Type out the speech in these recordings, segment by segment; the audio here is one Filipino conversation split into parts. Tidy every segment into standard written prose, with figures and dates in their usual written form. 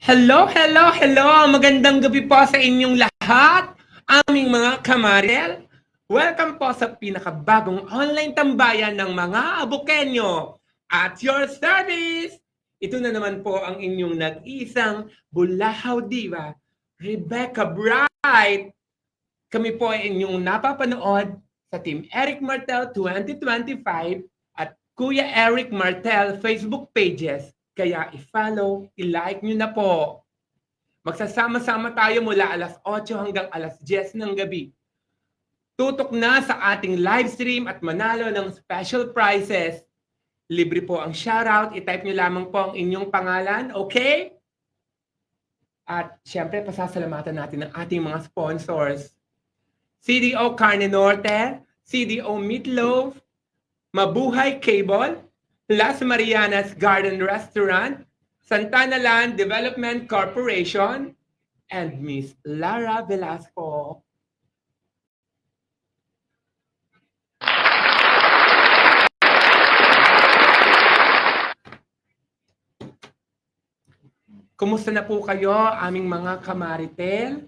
Hello, hello, hello! Magandang gabi po sa inyong lahat, aming mga kamarel. Welcome po sa pinakabagong online tambayan ng mga Abukenyo. At your service! Ito na naman po ang inyong nag-isang Bulahaw Diva, Rebecca Bright. Kami po ay inyong napapanood sa Team Eric Martel 2025 at Kuya Eric Martel Facebook pages. Kaya i-follow, i-like nyo na po. Magsasama-sama tayo mula alas 8 hanggang alas 10 ng gabi. Tutok na sa ating live stream at manalo ng special prizes. Libre po ang shoutout. I-type nyo lamang po ang inyong pangalan. Okay? At syempre, pasasalamatan natin ang ating mga sponsors. CDO Carne Norte, CDO Meatloaf, Mabuhay Cable, Las Marianas Garden Restaurant, Santana Land Development Corporation, and Miss Lara Velasco. Kumusta na po kayo, aming mga kamaritel?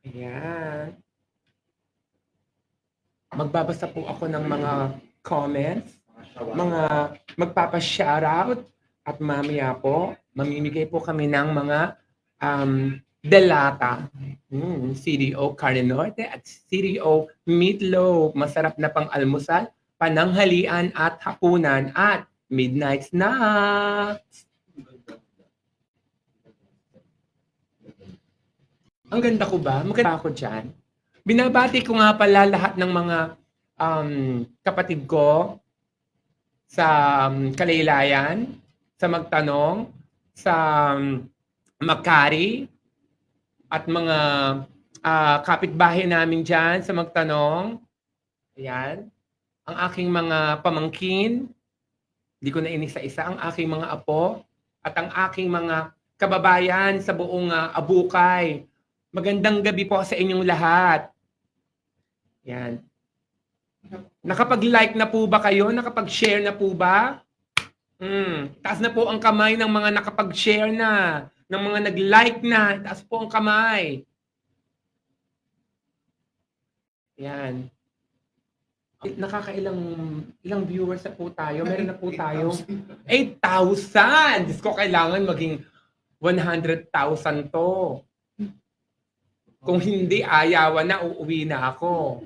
Ayan. Magbabasa po ako ng mga comments, mga magpapa-shoutout, at mamaya po, mamimigay po kami ng mga delata. CDO Carne Norte at CDO Meatloaf. Masarap na pang almusal, pananghalian at hapunan at midnight snacks. Ang ganda ko ba? Maganda ako dyan. Binabati ko nga pala lahat ng mga kapatid ko sa Kalaylayan, sa Magtanong, sa Makati, at mga kapitbahay namin dyan sa Magtanong. Ayan. Ang aking mga pamangkin, hindi ko na inisa-isa, ang aking mga apo, at ang aking mga kababayan sa buong Abukay. Magandang gabi po sa inyong lahat. Yan. Nakapag-like na po ba kayo? Nakapag-share na po ba? Taas na po ang kamay ng mga nakapag-share na, ng mga nag-like na. Taas po ang kamay. Yan. Ilang viewers na po tayo? Meron na po tayo 8,000! Diyos ko, kailangan maging 100,000 to. Kung hindi, ayawan na, uuwi na ako.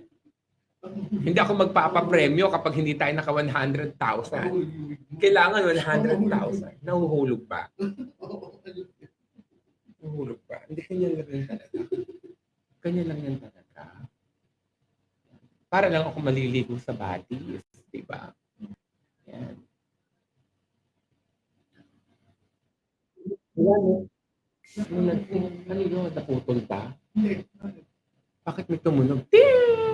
Hindi ako magpapapremyo kapag hindi tayo naka 100,000. Kailangan 100,000. Nahuhulog pa. Nahuhulog pa. Hindi, kanya lang yan talaga. Kanya lang yan talaga. Para lang ako maliligo sa bodies. Diba? Yan. Ano yun? Naputol ba? Hindi. Bakit may tumunog?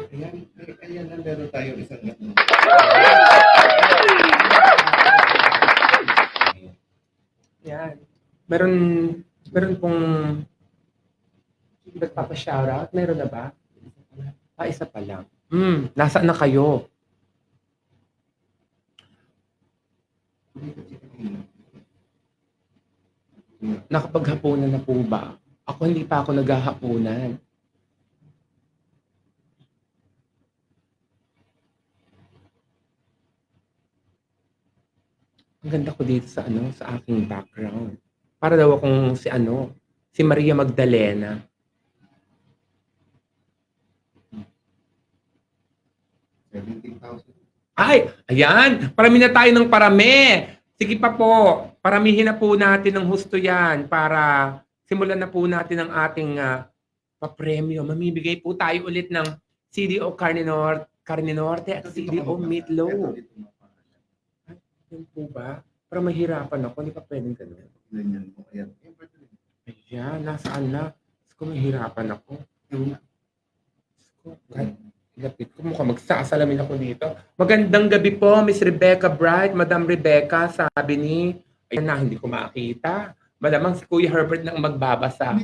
Ayan lang, meron tayo isang gato. Yan. Meron pong nagpapa-shoutout. Meron na ba? Isa pa lang. Nasaan na kayo? Nakapaghapunan na po ba? Ako hindi pa ako naghahapunan. Ang ganda ko dito sa sa aking background. Para daw akong si Maria Magdalena. Ay, ayan. Parami na tayo ng parami. Sige pa po. Paramihin na po natin ng husto yan para simulan na po natin ang ating papremyo. Mamimigay po tayo ulit ng CDO Carne Norte at CDO Meatloaf. Yan po ba? Para mahirapan ako, hindi pa pwedeng ganun. Ganyan po, ayan. Ayan, nasaan na? Kung mahirapan ako. Kahit lapit ko, mukhang magsasalamin ako dito. Magandang gabi po, Miss Rebecca Bright, Madam Rebecca, sabi ni, ayan na, hindi ko makita. Malamang si Kuya Herbert na ang magbabasa.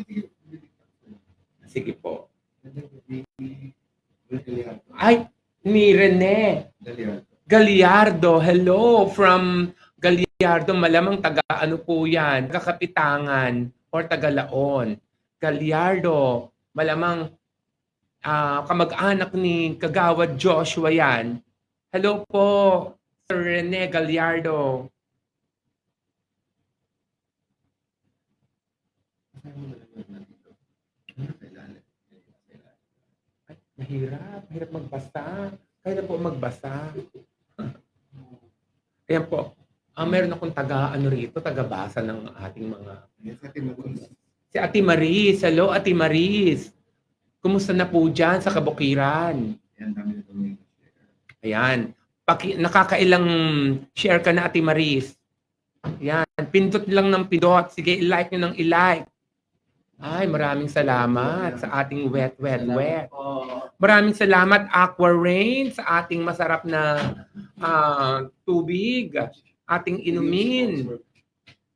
Sige po. Ay, ni Rene Gallardo. Hello from Gallardo. Galyardo, malamang taga-ano po yan, taga-Kapitangan or taga-Laon. Galyardo, malamang kamag-anak ni Kagawad Joshua yan. Hello po, Sir Rene Galyardo. Ay, mahirap magbasa. Kaya na po magbasa. Ayan po. Meron akong taga-basa ng ating mga... Si Ate Maris. Hello, Ate Maris. Kumusta na po dyan sa Kabukiran? Ayan. Nakakailang share ka na, Ate Maris. Ayan. Pindot lang ng pindot. Sige, i-like nyo ng i-like. Ay, maraming salamat sa ating wet. Maraming salamat, Aqua Rain, sa ating masarap na tubig. Ating inumin.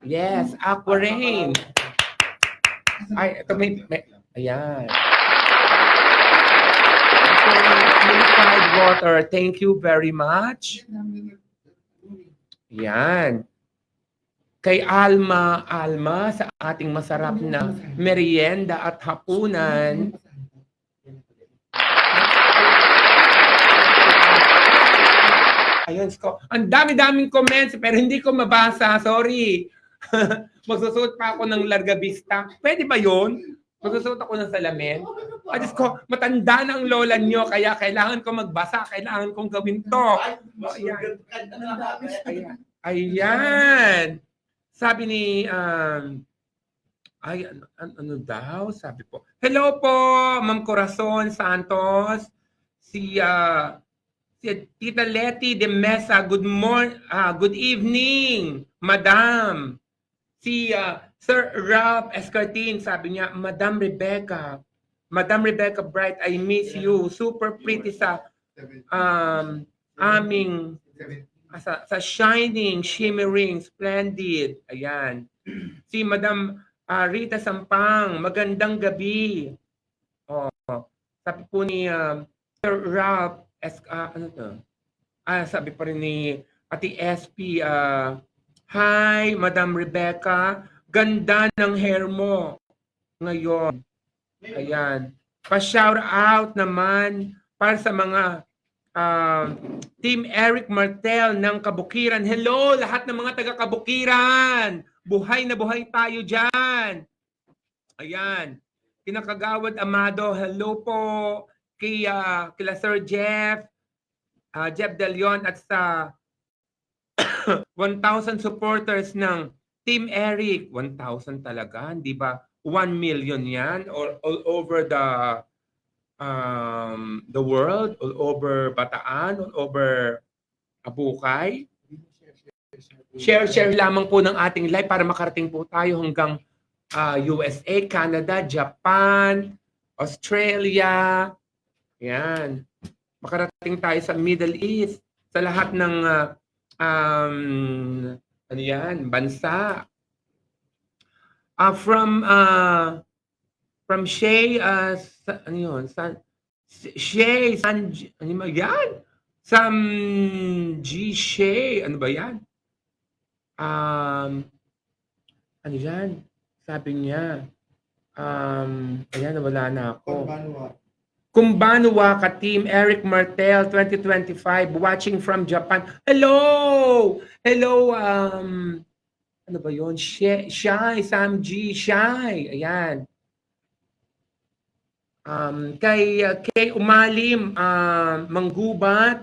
Yes, Aqua Rain. Ay, ito may ayan. Purified water. Thank you very much. Yan. Kay Alma sa ating masarap na merienda at hapunan. Ayun, ang dami-daming comments pero hindi ko mabasa. Sorry. Magsusuot pa ako ng larga vista. Pwede ba yun? Magsusuot ako ng salamin. Diyos ko, matanda na ang lola nyo, kaya kailangan ko magbasa, kailangan kong gawin to. Ayan. Sabi ni, ano daw? Sabi po, hello po, Ma'am Corazon Santos. Si Tita Leti de Mesa, good evening, Madam. Si Sir Ralph Escartin, sabi niya, Madam Rebecca Bright, I miss you. Super pretty sa aming sa shining, shimmering, splendid. Ayan. Si Madam Rita Sampang, magandang gabi. Oh, sabi po ni Sir Ralph ano to? Sabi pa rin ni Ate SP, hi, Madam Rebecca. Ganda ng hair mo ngayon. Ayan. Pa-shout out naman para sa mga Team Eric Martel ng Kabukiran. Hello, lahat ng mga taga-Kabukiran. Buhay na buhay tayo dyan. Ayan. Kinakagawad Amado, hello po. Kila Sir Jeff De Leon at sa 1,000 supporters ng Team Eric. 1,000 talaga, hindi ba? 1 million yan all over the world, all over Bataan, all over Abukay. Share lamang po ng ating live para makarating po tayo hanggang USA, Canada, Japan, Australia. Yan. Makarating tayo sa Middle East, sa lahat ng ano yan, bansa. From Shay, ano yun? Shay, ano ba yan? Sam G. Shay, ano ba yan? Ano yan? Sabi niya, ayan, wala na ako. Kumbanwa ka Team Eric Martel 2025 watching from Japan. Hello! Hello, ano ba yun? Shy, Sam G. Shy. Ayan. Kay Umalim, Manggubat,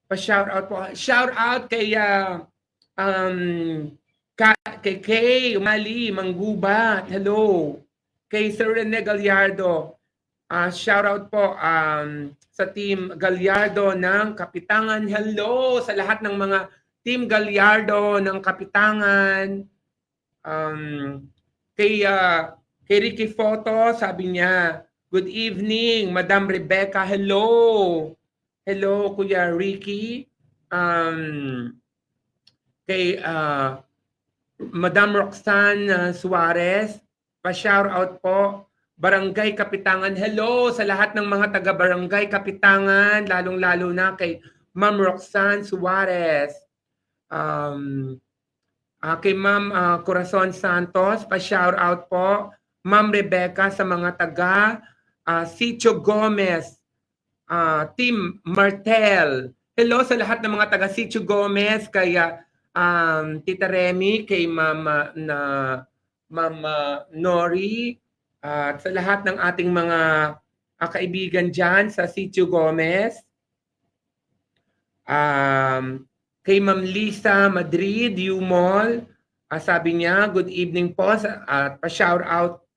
pa-shout out po. Shout out kay Umalim, Manggubat. Hello. Kay Sir Rene Galyardo. Shout out po sa Team Galyardo ng Kapitangan. Hello sa lahat ng mga Team Galyardo ng Kapitangan. Kay Ricky Photo, sabi niya, good evening, Madam Rebecca. Hello. Hello, Kuya Ricky. Kay Madam Roxanne Suarez, pa-shout out po. Barangay Kapitangan. Hello sa lahat ng mga taga-Barangay Kapitangan, lalong-lalo na kay Ma'am Roxanne Suarez. Kay Ma'am Corazon Santos, pa-shout out po. Ma'am Rebecca sa mga taga Sitio Gomez, Team Martel. Hello sa lahat ng mga taga Sitio Gomez, kaya Tita Remy, kay Ma'am Nori, at sa lahat ng ating mga kaibigan dyan sa Sitio Gomez. Kay Ma'am Lisa Madrid, Umol, sabi niya, good evening po, at pa-shout out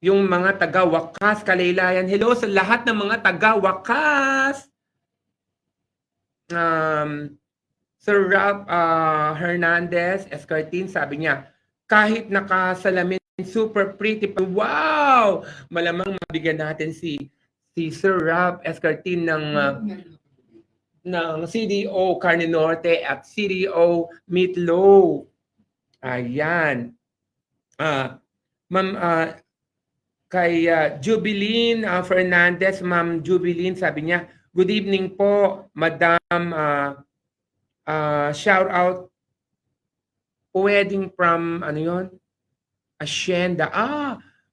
yung mga taga-Wakas, Kalaylayan. Hello sa lahat ng mga taga-Wakas. Sir Ralph Hernandez Escartin, sabi niya, kahit nakasalamin, super pretty pa. Wow! Malamang mabigyan natin si Sir Ralph Escartin ng CDO Carne Norte at CDO Meatloaf. Ayan. Ma'am, kay Jubilin Fernandez, Ma'am Jubilin, sabi niya, good evening po, Madam. Shout out, wedding from, ano yun? Hacienda.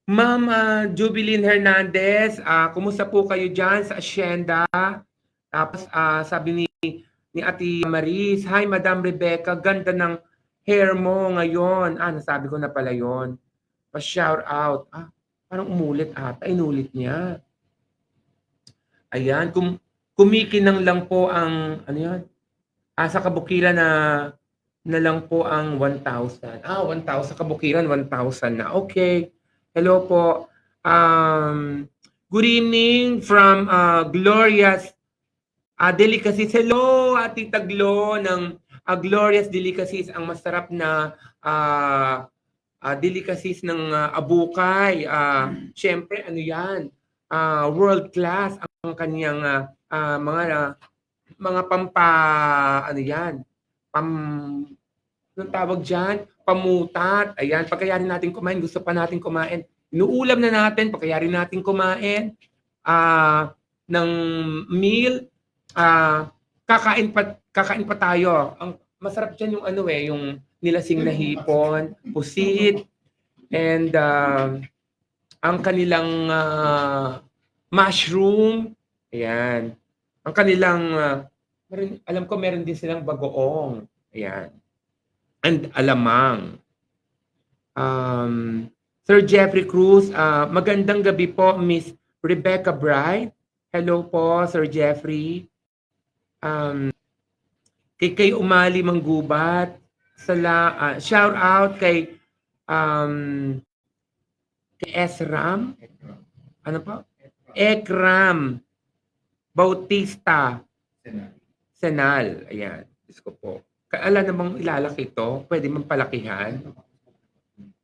Ma'am Jubilin Hernandez, kumusta po kayo dyan sa Hacienda? Tapos sabi ni Ate Maris, hi Madam Rebecca, ganda ng hair mo ngayon. Nasabi ko na pala yon. Pa-shout out. Parang umulit ata. Inulit niya. Ayan. Kumikinang lang po ang, ano yan? Sa kabukiran na lang po ang 1,000. 1,000 sa kabukiran, 1,000 na. Okay. Hello po. Good evening from Glorious Delicacies. Hello, Tita Glo ng Glorious Delicacies, ang masarap na delicacies ng Abukay. Siyempre, ano yan? World class ang kanyang mga ano yan? Anong tawag dyan? Pamutat. Ayan, pagkayarin natin kumain, gusto pa natin kumain. Inuulam na natin, pagkayarin natin kumain ng meal. Kakain pa tayo. Ang masarap diyan yung yung nilasing na hipon, pusit, and ang kanilang mushroom. Ayan. Ang kanilang alam ko meron din silang bagoong. Ayan. And alamang. Sir Jeffrey Cruz, magandang gabi po, Miss Rebecca Bright. Hello po, Sir Jeffrey. Kay Umali Manggubat, shout out kay Esram, ano pa? Ekram Bautista Senal. Ayan, Diyos ko po. Kaala namang ilalaki ito, pwede mang palakihan.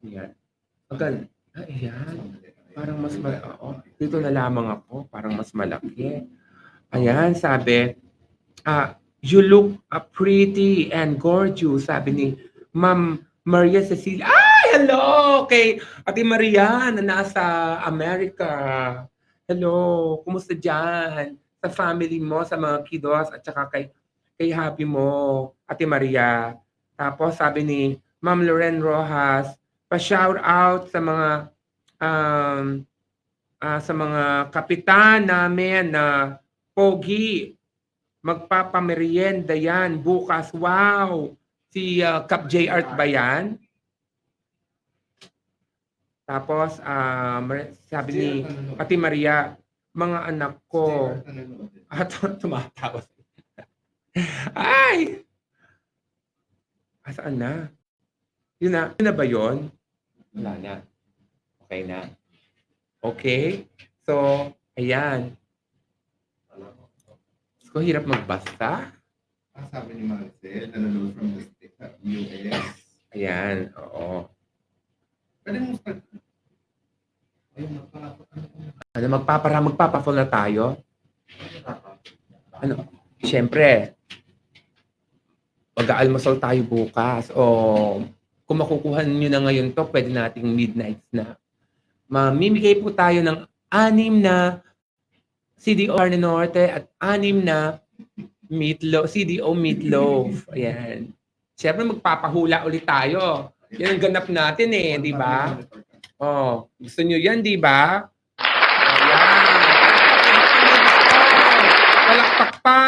Ayan. Ayan. Parang mas malaki. Dito na lamang ako, parang mas malaki. Ayan, sabi, you look pretty and gorgeous, sabi ni Ma'am Maria Cecilia. Hello! Kay Ate Maria na nasa America. Hello! Kumusta dyan? Sa family mo, sa mga kiddos, at saka kay happy mo, Ate Maria. Tapos sabi ni Ma'am Loren Rojas, pa-shout out sa mga kapitan namin na pogi. Magpapamerienda yan bukas. Wow! Si Cap J Art ba yan? Tapos, sabi ni Ate Maria, mga anak ko. Tumatawa. Ay! Saan na? Yun na ba yun? Wala na. Okay na. Okay? So, ayan. So, hirap magbasta. Sabi ni Marcel, nanonood from the US. Ayan, oo. Pwede mo start. Magpapa-fall na tayo? Siyempre, mag-aalmusal tayo bukas. O kung makukuha nyo na ngayon to, pwede nating midnight na. Mamimigay po tayo ng 6 na CDO Carne Norte at 6 na CDO Meatloaf. Ayan. Siyempre, magpapahula ulit tayo. Yan ang ganap natin eh, di ba? Oh, gusto nyo yan, di ba? Ayan. Palakpak pa.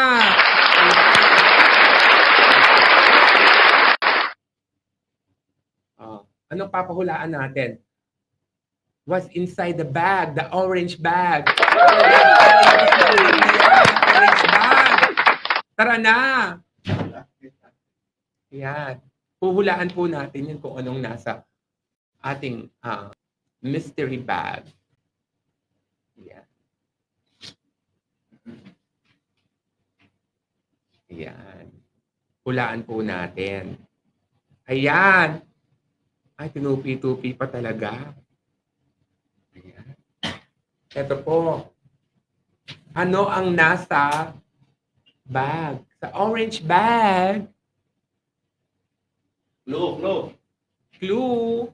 Oh, anong papahulaan natin? What's inside the bag? The orange bag. Orange bag. Tara na. Yan. Puhulaan po natin yun kung anong nasa ating mystery bag. Yan. Yan. Hulaan po natin. Ayan. Ay, tinupi-tupi pa talaga. Ayan. Ito po. Ano ang nasa bag? Sa orange bag. Clue. Clue.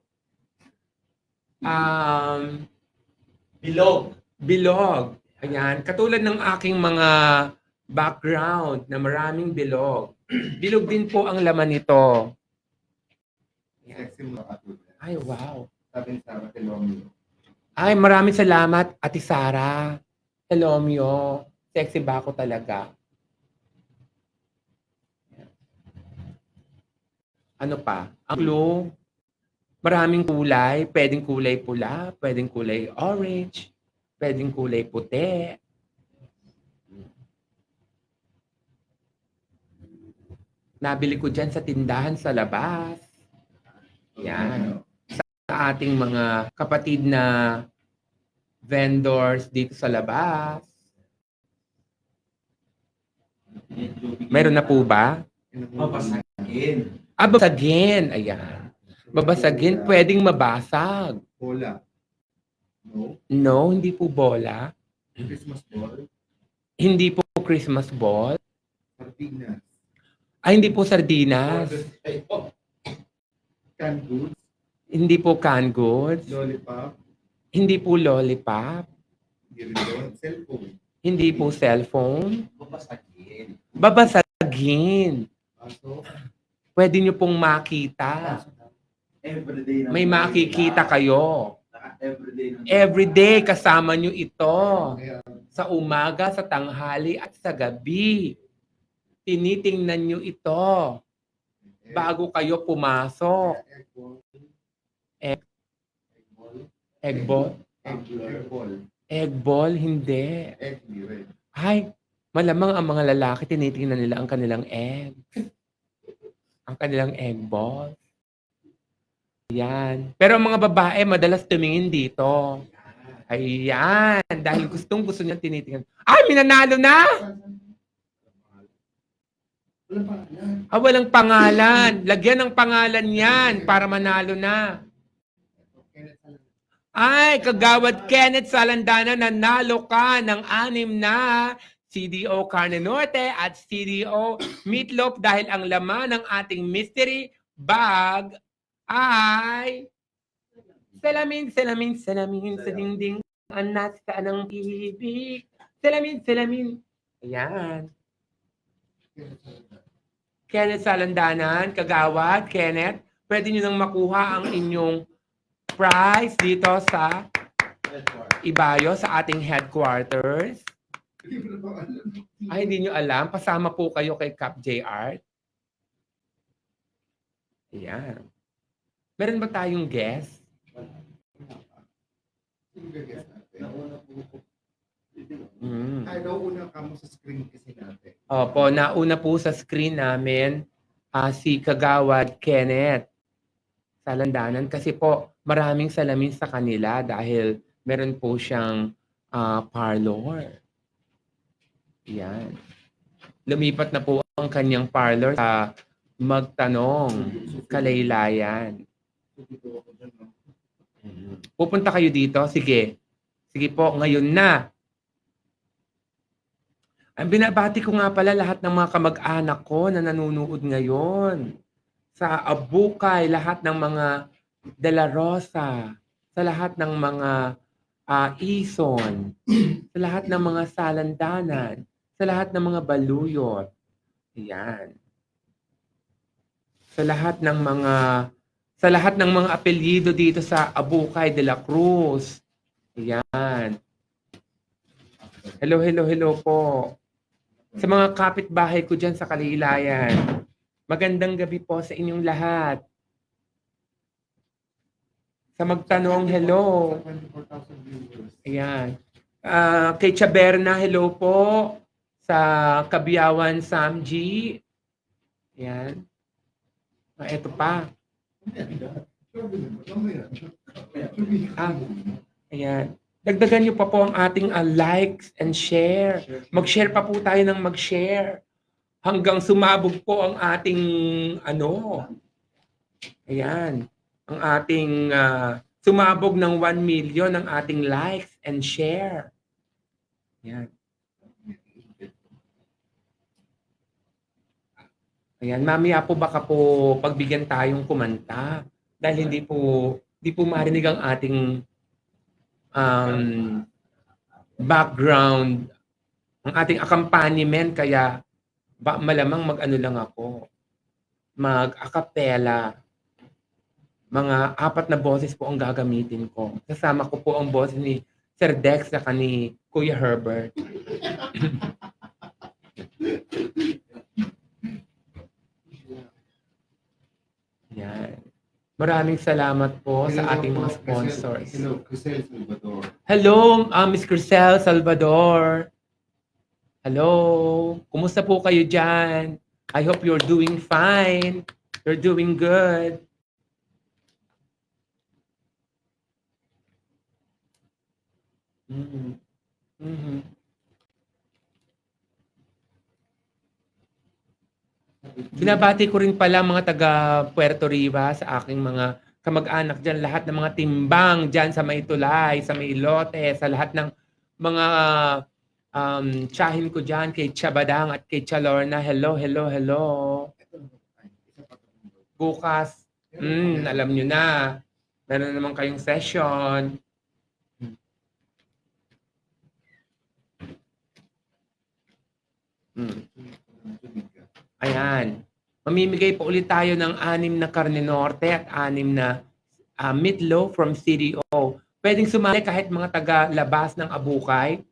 Bilog. Bilog. Ayan. Katulad ng aking mga background na maraming bilog. Bilog din po ang laman nito. Sexy mo katulad. Ay, wow. Sabi ni Sarah Telomio. Ay, maraming salamat, Ate Sara. Telomio. Sexy ba ako talaga? Ano pa? Ang clue, maraming kulay. Pwedeng kulay pula, pwedeng kulay orange, pwedeng kulay puti. Nabili ko dyan sa tindahan sa labas. Yan. Sa ating mga kapatid na vendors dito sa labas. Meron na po ba? Babasagin. Babasagin. Ayan. Babasagin, pwedeng mabasag. Bola. No. No, hindi po bola. Christmas ball. Hindi po Christmas ball. Sardinas. Ay, hindi po sardinas. Canned goods. Hindi po canned goods. Lollipop. Hindi po lollipop. Hindi rin yun. Cellphone. Hindi po cellphone. Babasagin. Babasagin. Aso. Pwede nyo pong makita. Everyday. May makikita kayo. Everyday. Everyday kasama nyo ito. Kaya, Sa umaga, sa tanghali, at sa gabi. Tinitingnan nyo ito bago kayo pumasok. egg ball. Egg ball? Egg ball. Egg ball? Hindi. Egg red. Ay, malamang ang mga lalaki tinitingnan nila ang kanilang egg. Ang kanilang egg ball. Yan. Pero ang mga babae madalas tumingin dito. Ayan. Dahil gusto niya tinitingnan. Ay, minanalo na! Wala pa yan. Walang pangalan. Lagyan ng pangalan yan para manalo na. Ay, Kagawad Kenneth Salandana, nanalo ka ng 6 na CDO Carne Norte at CDO Meatloaf dahil ang laman ng ating mystery bag ay salamin sa dingding ang nasa ng ibig. Salamin. Ayan. Kenneth Salandanan, Kagawad, Kenneth, pwede nyo nang makuha ang inyong prize dito sa Ibayo, sa ating headquarters. Ay, hindi nyo alam. Pasama po kayo kay Cap J Art. Ayan. Meron ba tayong guest? Ay, nauna ka mo sa screen kasi natin. Opo, nauna po sa screen namin si Kagawad Kenneth Salandanan kasi po maraming salamin sa kanila dahil meron po siyang parlor. Yan. Lumipat na po ang kanyang parlor sa Magtanong, Kalaylayan. Pupunta kayo dito? Sige. Sige po, ngayon na. Ang binabati ko nga pala lahat ng mga kamag-anak ko na nanonood ngayon. Sa Abukay, lahat ng mga De La Rosa, sa lahat ng mga Ison, sa lahat ng mga Salandanan, sa lahat ng mga Baluyot. Ayan. sa lahat ng mga apelyido dito sa Abukay de la Cruz. Ayan. Hello, hello, hello po. Sa mga kapitbahay ko dyan sa Kalilayan. Magandang gabi po sa inyong lahat. Sa magtanong, hello. 24,000 viewers. Ayan. Kay Chaberna, hello po. Sa Kabiyawan, Samji. Ayan. Ito pa. Ayan. Dagdagan niyo pa po ang ating likes and share. Mag-share pa po tayo ng mag-share. Hanggang sumabog po ang ating ayan. Ang ating sumabog ng 1 million ang ating likes and share. Ayan. Ayan, mamaya po baka po pagbigyan tayong kumanta dahil hindi po marinig ang ating background, ang ating accompaniment, kaya malamang mag-ano lang ako, mag-acapella. Mga 4 na boses po ang gagamitin ko. Kasama ko po ang boses ni Sir Dex at ni Kuya Herbert. Yan. Maraming salamat po sa ating mga sponsors. Hello, Crisel Salvador. Hello, Miss Crisel Salvador. Hello. Kumusta po kayo dyan? I hope you're doing fine. You're doing good. Binabati ko rin pala mga taga Puerto Riva, sa aking mga kamag-anak dyan, lahat ng mga timbang dyan sa Maytulay, sa Maylote, sa lahat ng mga tsahin ko dyan, kay Chabadang at kay Chalorna. Hello, hello, hello. Bukas, alam nyo na, meron naman kayong session. Ayan. Mamimigay po ulit tayo ng 6 na karne norte at 6 na meatloaf from CDO. Pwedeng sumali kahit mga taga-labas ng Abukay.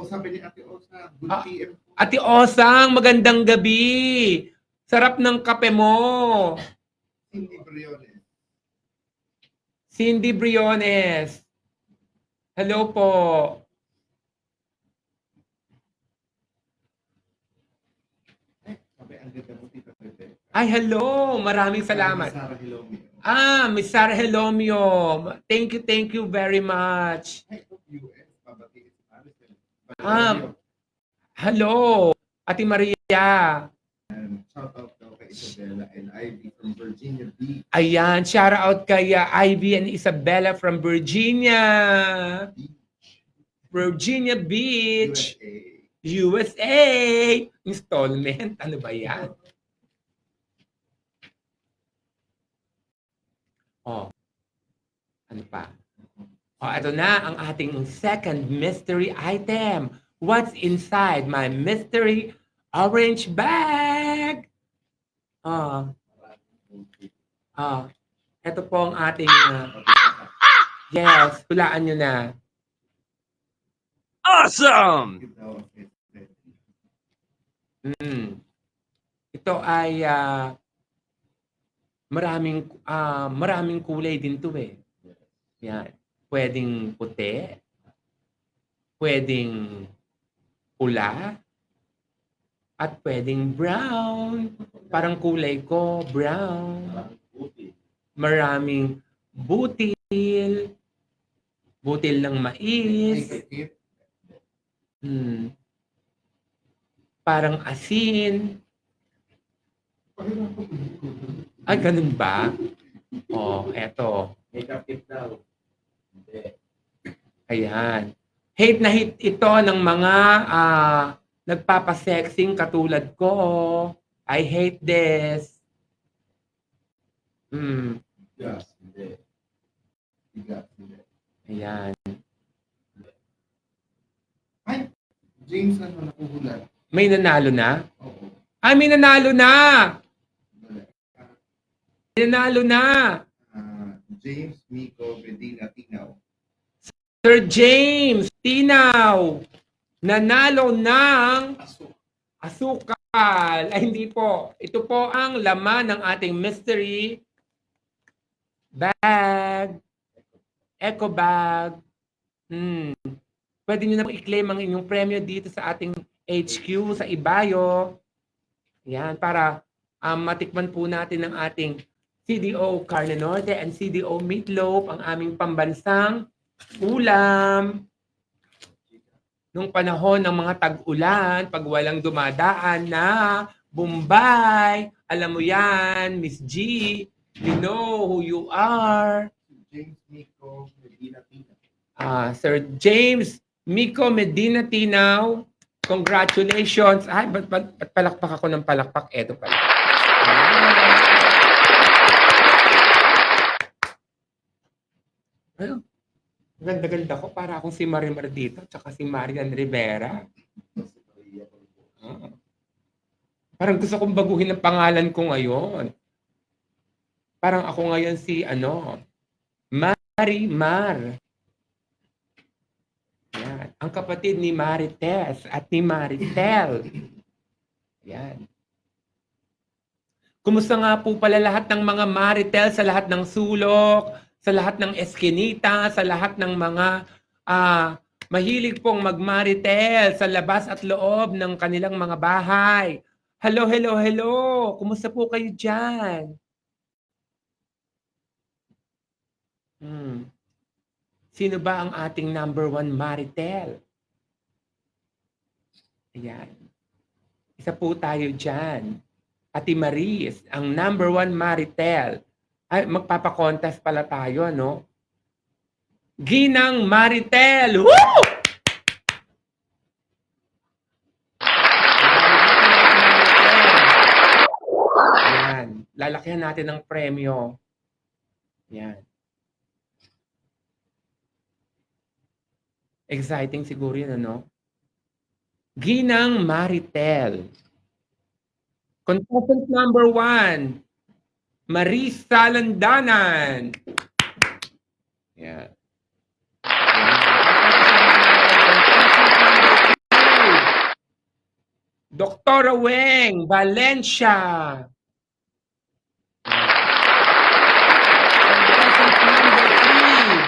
Sabi ni Ate Osa, good PM. Ate Osang, magandang gabi. Sarap ng kape mo. Cindy Briones. Cindy Briones. Hello po. Sabi, ang ganda mo, Tita Pepe. Ay, hello. Maraming salamat. Sarah Hilomio. Miss Sarah Helomio. Thank you very much. Hey, US, pabatiin si Alison. Hello, Ate Maria. Shout out daw kay Isabella and Ivy from Virginia Beach. Ayan, shout out kay Ivy and Isabella from Virginia. Virginia Beach, USA. Installment, ano ba yan? Ano pa? Ito na ang ating second mystery item. What's inside my mystery orange bag? Ito po ang ating yes, hulaan nyo na. Awesome! Ito ay maraming kulay din to eh. Yan. Pwedeng puti, pwedeng pula, at pwedeng brown. Parang kulay ko, brown. Maraming butil ng mais. Parang asin. Ay, ganun ba? Eto. Makeup kit daw. Ayan. Hate na hate ito ng mga nagpapasexing katulad ko. I hate this. Yes, hindi. Ayan. Ay, James, ano nakuhulan? May nanalo na? Oo. Ay, may nanalo na! Nanalo na. James Miko Medina Tinaw. Sir James Tinaw. Nanalo ng asukal. Ay, hindi po. Ito po ang laman ng ating mystery bag. Eco bag. Pwede nyo na i-claim ang inyong premyo dito sa ating HQ, sa Ibayo. Yan, para matikman po natin ang ating CDO Carne Norte and CDO Meatloaf, ang aming pambansang ulam. Nung panahon ng mga tag-ulan, pag walang dumadaan na Bombay, alam mo yan, Miss G, you know who you are. James Miko Medina Tinaw. Sir James Miko Medina Tinaw, congratulations. Ay, ba't palakpak ako ng palakpak? Eto pala. Ayun. Ganda-ganda ko. Para akong si Marimar dito, tsaka si Marian Rivera. Parang gusto kong baguhin ang pangalan ko ngayon. Parang ako ngayon si, Marimar. Yan. Ang kapatid ni Marites at ni Maritel. Yan. Kumusta nga po pala lahat ng mga Maritel sa lahat ng sulok, sa lahat ng eskinita, sa lahat ng mga mahilig pong mag-Maritel sa labas at loob ng kanilang mga bahay. Hello, hello, hello! Kumusta po kayo dyan? Sino ba ang ating number 1 Maritel? Ayan. Isa po tayo dyan. Ate Maris, ang number 1 Maritel. Ay, magpapakontest pala tayo, no? Ginang Maritel! Woo! Ayan. Lalakihan natin ng premyo. Ayan. Exciting siguro yun, ano? Ginang Maritel. Contestant number 1, Marisa Landanan. Yeah. Dr. Weng Valencia. Contestant number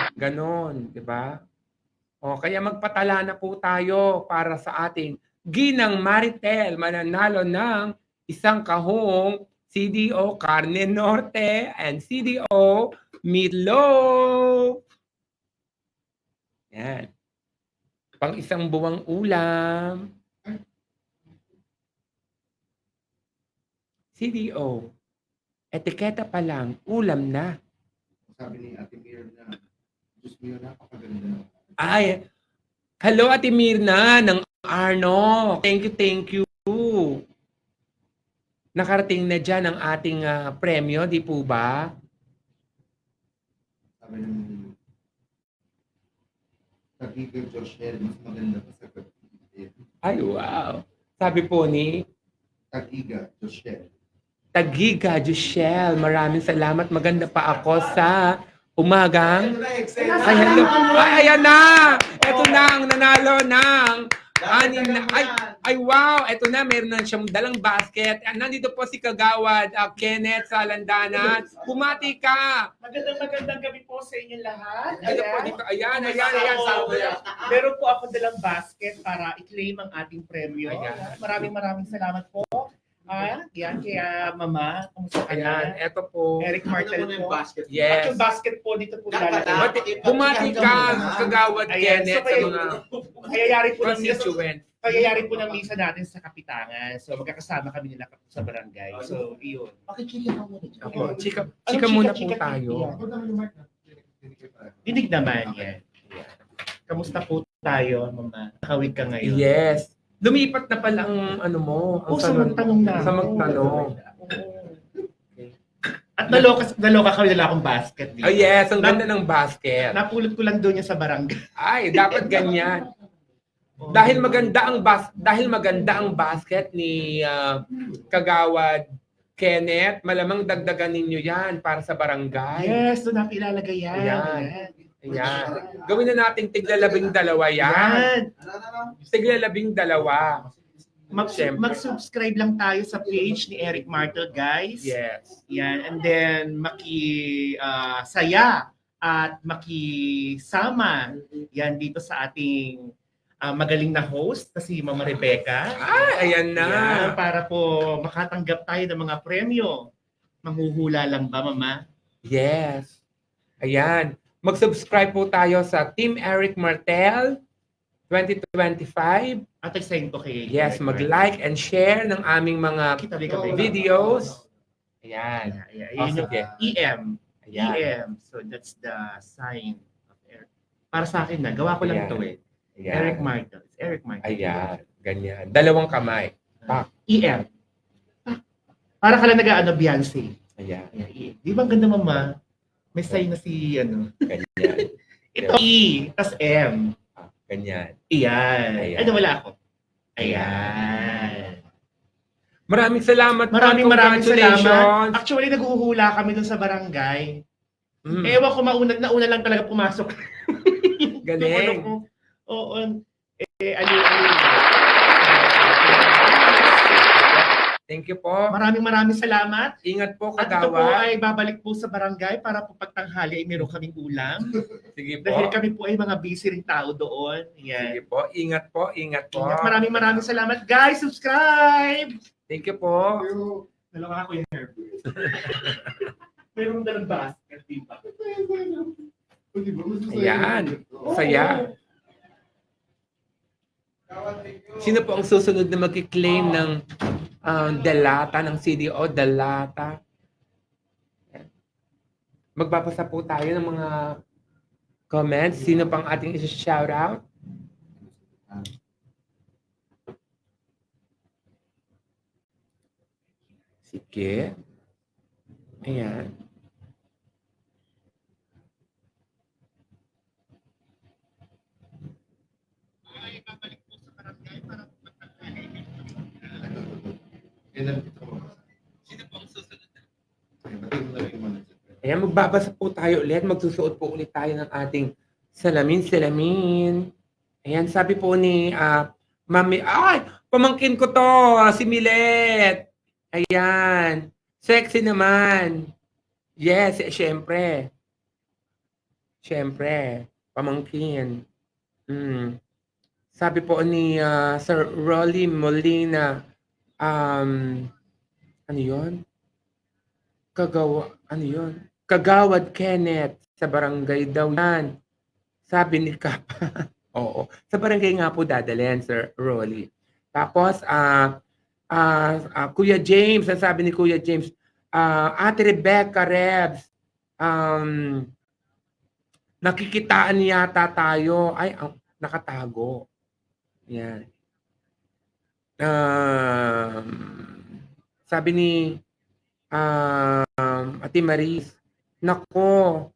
3. Ganon, di ba? O, kaya magpatala na po tayo para sa ating Ginang Maritel, mananalo ng isang kahong CDO Carne Norte and CDO Meatloaf. Yan. Pang isang buwang ulam. CDO. Etiketa pa lang, ulam na. Sabi ni Ate Mir na, Diyos mo yun, napakaganda. Ay, hello Ate Mirna ng Arno. Thank you. Nakarating na dyan ang ating premyo, di po ba? Sabi ng Tagiga Joshel, mas maganda pa sa Tagiga. Ay, wow. Sabi po ni Tagiga Joshel. Tagiga Joshel. Maraming salamat. Maganda pa ako sa umagang. Ay, hello. Ay, ayan na. Ito na ang nanalo ng anim na. Ay, wow. Ito na. Meron na siyang dalang basket. Nandito po si Kagawad Kenneth sa Landanan. Bumati ka. Magandang gabi po sa inyo lahat. Ito po dito. Ayan. Meron po ako dalang basket para i-claim ang ating premyo. Ayan. Maraming salamat po. Yan, kaya Mama, kumusta ka Ayan. na? Ito po. Eric Martel po. At Yes. yung basket po dito po lalagay. Bumati ka, Kagawad Kenneth, sa mga Kayayari po ng misa natin sa Kapitangan. So magkakasama kami nila sa barangay. So iyon. Ako, chika muna po tayo. Dinig naman yan. Kamusta po tayo, Mama? Nakawig ka ngayon. Yes. Lumipat na pala ang ang Sa magtanong na. Sa magtanong. At naloka kami nila akong basket. Oh yes, ang ganda ng basket. Napulot ko lang doon yan sa barangay. Ay, dapat ganyan. Dahil maganda ang basket ni Kagawad Kenneth, malamang dagdagan ninyo yan para sa barangay. Yes, doon natin ilalagay yan. Ayan. Ayan. Ayan. Gawin na nating tigla 12 yan. Yan. Tigla 12. Siyempre. Mag-subscribe lang tayo sa page ni Eric Martel, guys. Yes. Yan. And then, saya at makisama yan dito sa ating magaling na host na si Mama Rebecca. Ay, ayan na. Yan, para po makatanggap tayo ng mga premyo. Manghuhula lang ba, Mama? Yes. Ayan. Mag-subscribe po tayo sa Team Eric Martel 2025. At send ko kay Yes, Eric mag-like and share ng aming mga Martel. videos. Ayan. Yun yung sige. EM. Ayan. EM. So that's the sign of Eric. Para sa akin na, gawa ko lang Ayan. ito eh. Ayan. Eric Martel. It's Eric Martel. Ayan. Ganyan. Dalawang kamay. EM. Para ka lang nag-ano, Beyonce. Ayan. Ayan, EM. Di ba ang ganda, Mama? May sign na si, Ganyan. ito E, tas M. Ganyan. Iyan. Ayan. Ano, wala ako. Ayan. Maraming salamat. Maraming salamat. Congratulations. Actually, naghuhula kami dun sa barangay. Mm, Ewan ko, nauna lang talaga pumasok. Galing. Yung ano ko, oo. Ali. Thank you po. Maraming salamat. Ingat po, At ito po kagawa. ay babalik po sa barangay para po pagtanghali ay meron kaming ulam. Sige po. Dahil kami po ay mga busy ring tao doon. Yan. Sige po. Ingat po. Ingat po. Ingat. Maraming salamat. Guys, subscribe! Thank you po. Dalawa ako yung hair. Meron dalang basket, di ba? Ayan. Saya. Sino po ang susunod na mag-claim ng delata ng CDO? Delata. Magbabasa po tayo ng mga comments. Sino pang ating isi-shoutout? Sige. Ayan. Ay, babalik po sa barangay para po pagtanghali ay meron kaming Sino po ang susunod na? Ayan, magbabasa po tayo ulit. Magsusuot po ulit tayo ng ating salamin. Ayan, sabi po ni Mami, ay, pamangkin ko to, si Milet. Ayan, sexy naman. Yes, syempre. Syempre, pamangkin. Sabi po ni Sir Rolly Molina, ano yun? Kagawad Kenneth sa barangay daw yan. Sabi ni Kapa. Oo. Sa barangay nga po dadalhin, Sir Rolly. Tapos, Kuya James, ang sabi ni Kuya James, Ate Rebecca Rebs, nakikitaan yata tayo. Ay, nakatago. Yan. Sabi ni Ate Maris, nako,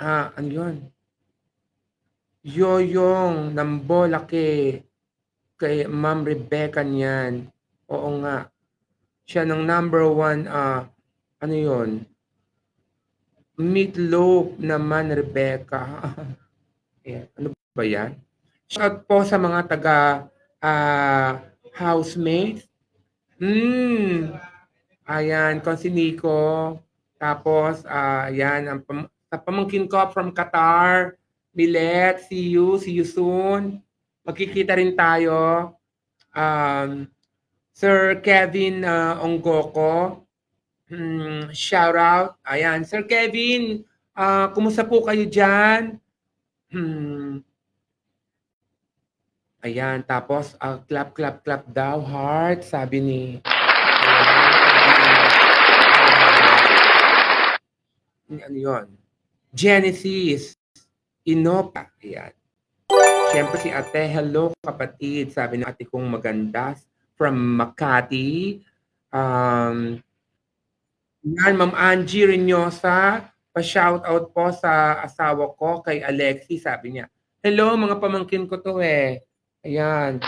ano yun? Yoyong nambolake kay Ma'am Rebecca niyan. Oo nga. Siya ng number 1, ano yun? Meatloaf naman, Rebecca. Ayan. Ano ba yan? Shout po sa mga taga housemates. Ayan, kung si Nico. Tapos, ayan, sa pamangkin ko from Qatar. Milet, see you soon. Magkikita rin tayo. Sir Kevin Onggoko. Shout out. Ayan, Sir Kevin, kumusta po kayo dyan? Ayan, tapos clap daw, heart, sabi ni ano yun? Genesis Inopa. Ayan. Siyempre si ate, hello kapatid, sabi ni ate kong maganda from Makati. Yan, Ma'am Angie Reynosa, pa-shoutout po sa asawa ko kay Alexi, sabi niya. Hello, mga pamangkin ko to eh. Ayan.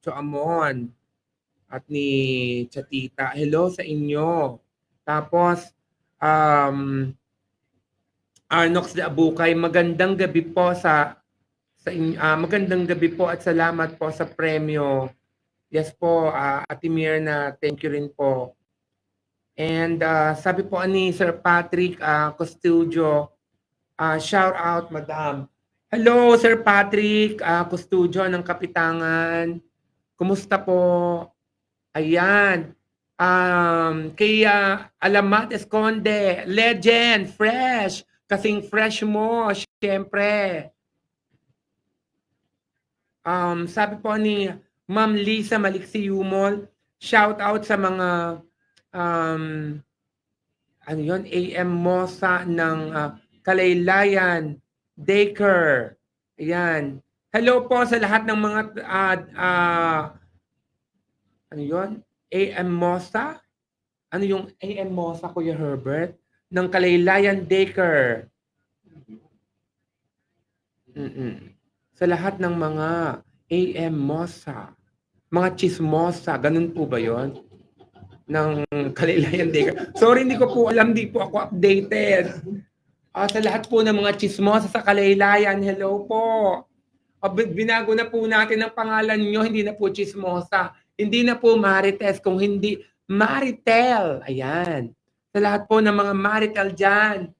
Choamon at ni Chatita. Hello sa inyo. Tapos, Arnox de Abukay, magandang gabi po magandang gabi po at salamat po sa premyo. Yes po, Ate Mirna, thank you rin po. And sabi po ni Sir Patrick Custodio, shout out, Madam. Hello, Sir Patrick Custodio ng Kapitangan. Kumusta po? Ayan. Kay Alamat Esconde, legend, fresh. Kasing fresh mo, syempre. Sabi po ni Ma'am Lisa Maliksi Yumol, shout out sa mga ano yon, AM Mosa ng Kalaylayan, Daker. Ayan. Hello po sa lahat ng mga ano yon? AM Mosa? Ano yung AM Mosa, Kuya Herbert? Ng Kalaylayan, Daker. Sa lahat ng mga AM Mosa, mga chismosa, ganun po ba yon? Ng Kalaylayan Daker. Sorry, hindi ko po alam, di po ako updated. Sa lahat po ng mga chismosa sa Kalaylayan, hello po. Binago na po natin ang pangalan nyo, hindi na po chismosa. Hindi na po Marites, kung hindi Maritel. Ayan. Sa lahat po ng mga Maritel dyan.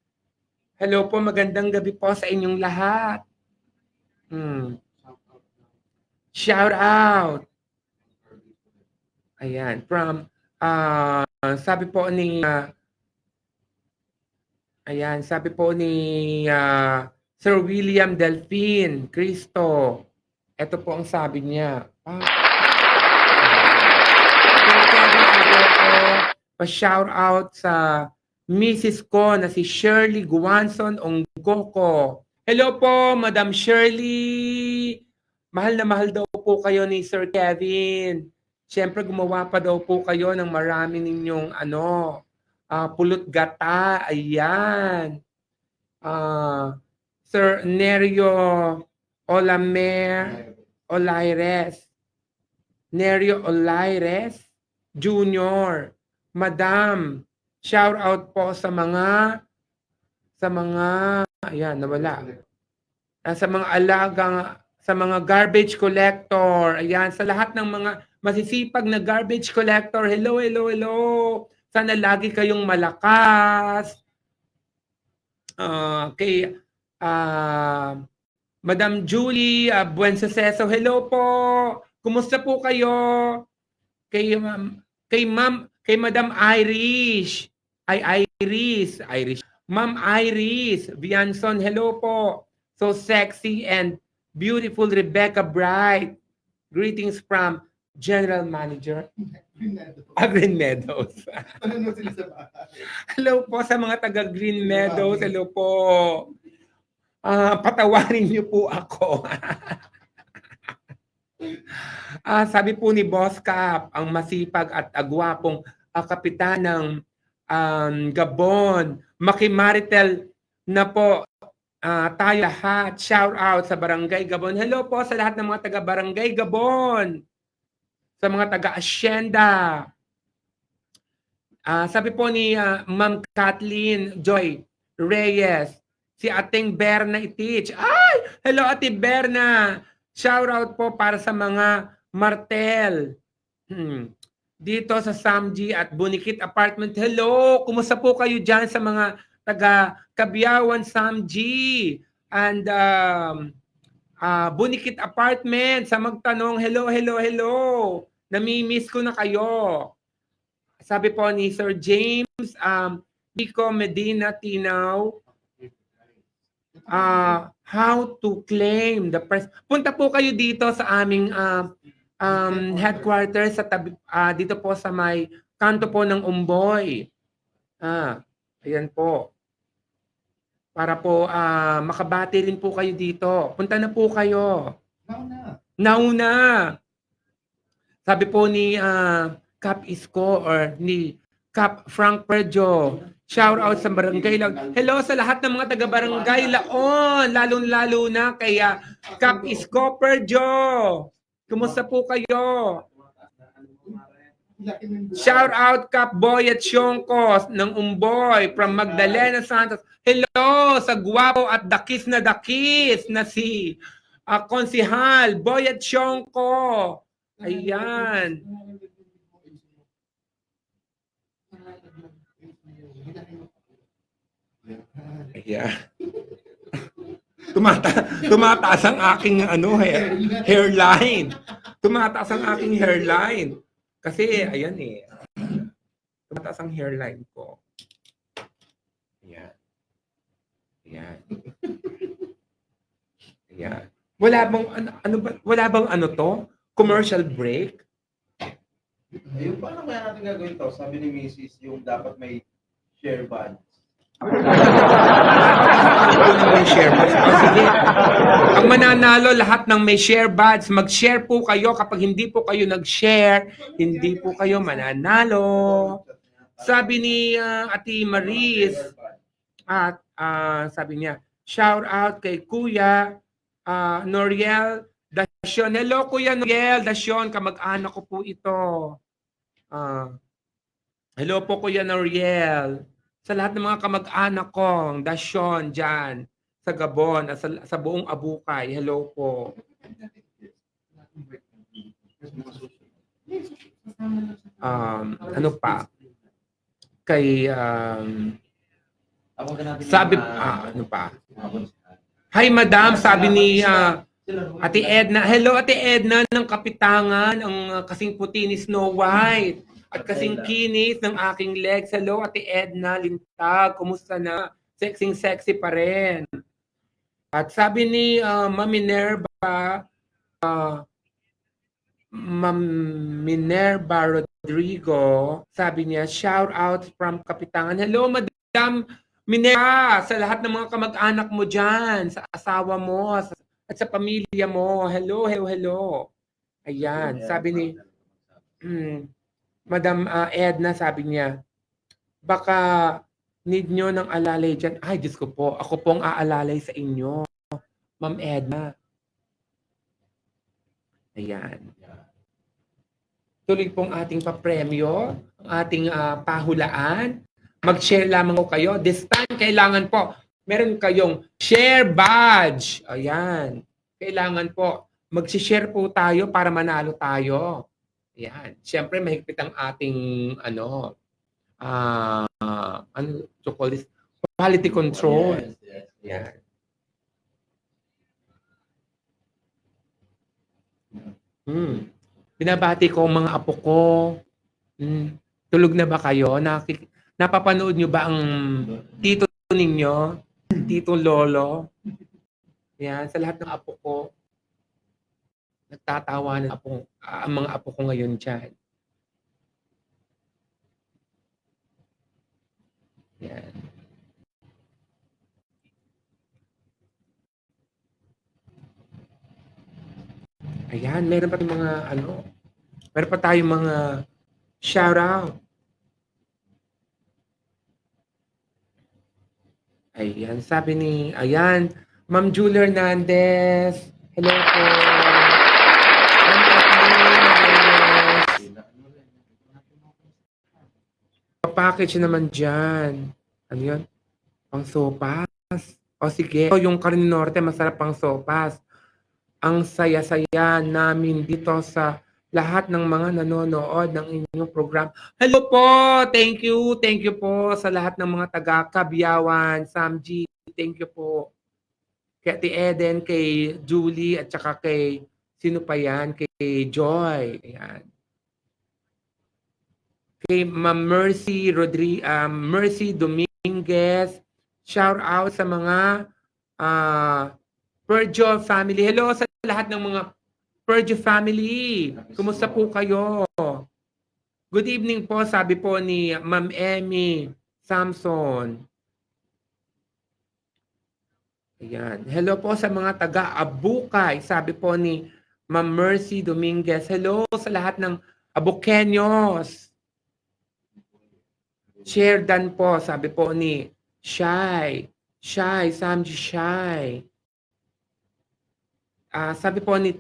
Hello po, magandang gabi po sa inyong lahat. Shout out. Ayan, from sabi po ni Sir William Delphine Cristo. Ito po ang sabi niya. Pa-shout out sa Mrs. ko na si Shirley Guanson Ongoko. Hello po, Madam Shirley. Mahal na mahal daw po kayo ni Sir Kevin. Siyempre gumawa pa daw po kayo ng marami ninyong pulot gata. Ayan. Sir Nerio Olaires. Nerio Olaires Junior. Madam, shout out po sa mga ayan, nawala. Sa mga sa mga garbage collector. Ayan, sa lahat ng mga masisipag na garbage collector. Hello, hello, hello. Sana lagi kayong malakas. Kay Madam Julie Buenceseso, hello po. Kumusta po kayo? Kay Madam Irish. Ma'am Iris Vianson, hello po. So sexy and beautiful Rebecca Bright. Greetings from General Manager Green Meadows. Hello po sa mga taga Green Meadows. Hello po. Patawarin niyo po ako. Sabi po ni Boss Cap, ang masipag at agwapong kapitan ng Gabon. Makimaritel na po tayo lahat. Shout out sa Barangay Gabon. Hello po sa lahat ng mga taga Barangay Gabon. Sa mga taga Hacienda. Sabi po ni Ma'am Kathleen Joy Reyes, si Ating Berna Itich. Ay! Hello Ate Berna! Shout out po para sa mga Martel. Dito sa Samji at Bunikit Apartment. Hello! Kumusta po kayo dyan sa mga taga Kabiyawan Samji and Bunikit Apartment sa Magtanong. Hello, hello, hello! Nami-miss ko na kayo. Sabi po ni Sir James Nico Medina Tinaw, how to claim the press. Punta po kayo dito sa aming headquarters sa tabi, dito po sa may kanto po ng Umboy. Ayan po. Para po makabati rin po kayo dito. Punta na po kayo. Nauna. Sabi po ni Cap Isko or ni Cap Frank Perjo. Shout out sa Barangay Laon. Hello sa lahat ng mga taga Barangay Laon. Lalong-lalo na kay Cap Isko Perjo. Kumusta po kayo? Laki ng Shout out Kap Boy at Sionkos ng Umboy from Magdalena Santos. Hello sa gwapo at dakis na si Konsihal Boy at Sionko. Ayan. Ayan. Tumataas ang aking hairline. Tumataas ang aking hairline. Kasi ayan tumataas ang hairline ko. Ayan. Ayan. Ayan. Wala bang wala bang to? Commercial break? Ayun, paano kaya natin gagawin to? Sabi ni Mrs. yung dapat may share ban. May share badge. O, sige. Ang mananalo lahat ng may share badge, mag-share po kayo. Kapag hindi po kayo nag-share, hindi po kayo mananalo. Sabi ni Ate Maris, at sabi niya, shout out kay Kuya Noriel Dasyon. Hello Kuya Noriel Dasyon, kamag-anak ko po ito. Hello po Kuya Noriel. Sa lahat ng mga kamag-anak ko, Dasyon dyan, sa Gabon, at sa buong Abukay. Hello po. Ano pa? Kay, sabi, ano pa? Hi Madam, sabi ni Ate Edna. Hello Ate Edna ng Kapitangan, ang kasing puti ni Snow White. At kasing kinis ng aking legs. Hello, Ate Edna Lintag. Kumusta na? Sexy pa rin. At sabi ni Ma'am Minerva Rodrigo, sabi niya, shout out from Kapitangan. Hello, Madam Minerva, sa lahat ng mga kamag-anak mo dyan, sa asawa mo, at sa pamilya mo. Hello. Ayan, sabi ni... Madam Edna, sabi niya, baka need nyo ng alalay dyan. Ay, Diyos ko po, ako pong aalalay sa inyo. Ma'am Edna. Ayan. Tuloy pong ating papremyo, ang ating pahulaan. Mag-share lamang po kayo. This time, kailangan po, meron kayong share badge. Ayan. Kailangan po, mag-share po tayo para manalo tayo. Yan. Siyempre, mahigpit ang ating quality control. Yes. Yan. Binabati ko ang mga apo ko. Tulog na ba kayo? Napapanood nyo ba ang tito ninyo? Tito Lolo? Yan. Sa lahat ng apo ko. Nagtatawanan ang mga apo ko ngayon dyan. Yan. Ayan, meron pa tayong mga shout out. Ayan, sabi ni, Ma'am Julie Hernandez. Hello po. Package naman dyan. Ano yun? Pang sopas. O sige. Yung Carne Norte, masarap pang sopas. Ang saya-saya namin dito sa lahat ng mga nanonood ng inyong program. Hello po! Thank you po sa lahat ng mga taga-Kabyawan, Samji. Thank you po. Kay Ate Eden, kay Julie, at saka kay, sino pa yan? Kay Joy. Ayan. Kay Ma'am Mercy Dominguez. Shout out sa mga Perjo family. Hello sa lahat ng mga Perjo family. Kumusta po kayo? Good evening po, sabi po ni Ma'am Emmy Samson. Ayan. Hello po sa mga taga-Abukay, sabi po ni Ma'am Mercy Dominguez. Hello sa lahat ng Abukenyos. Share dan po, sabi po ni Samji Shy. Sabi po ni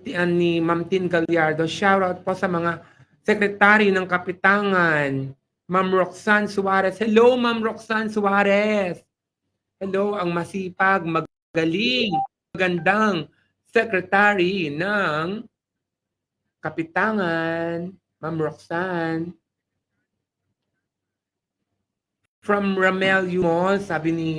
Ma'am Tin Gallardo, shoutout po sa mga sekretary ng Kapitangan. Ma'am Roxanne Suarez. Hello, Ma'am Roxanne Suarez. Hello, ang masipag, magaling, magandang secretary ng Kapitangan, Ma'am Roxanne. From Ramel Yumol, sabi ni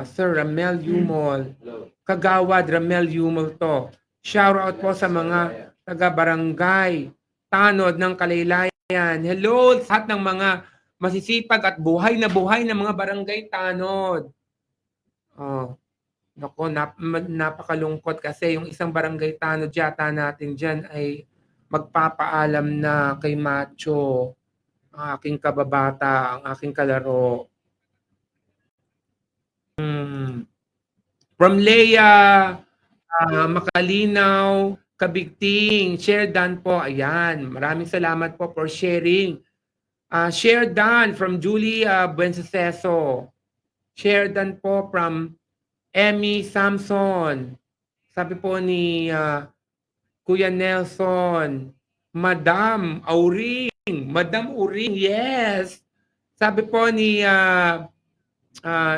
Sir Ramel Yumol, Hello. Kagawad Ramel Yumol to. Shout out po sa mga taga-barangay, tanod ng Kalaylayan. Hello sa lahat ng mga masisipag at buhay na mga barangay tanod. Oh, nako, napakalungkot kasi yung isang barangay tanod yata natin dyan ay magpapaalam na kay Macho, ang aking kababata, ang aking kalaro. From Leia, Makalinaw, Kabigting, share done po. Ayan, maraming salamat po for sharing. Share done from Julie Buenceseso. Share done po from Emmy Samson. Sabi po ni Kuya Nelson, Madam Uring, yes. Sabi po ni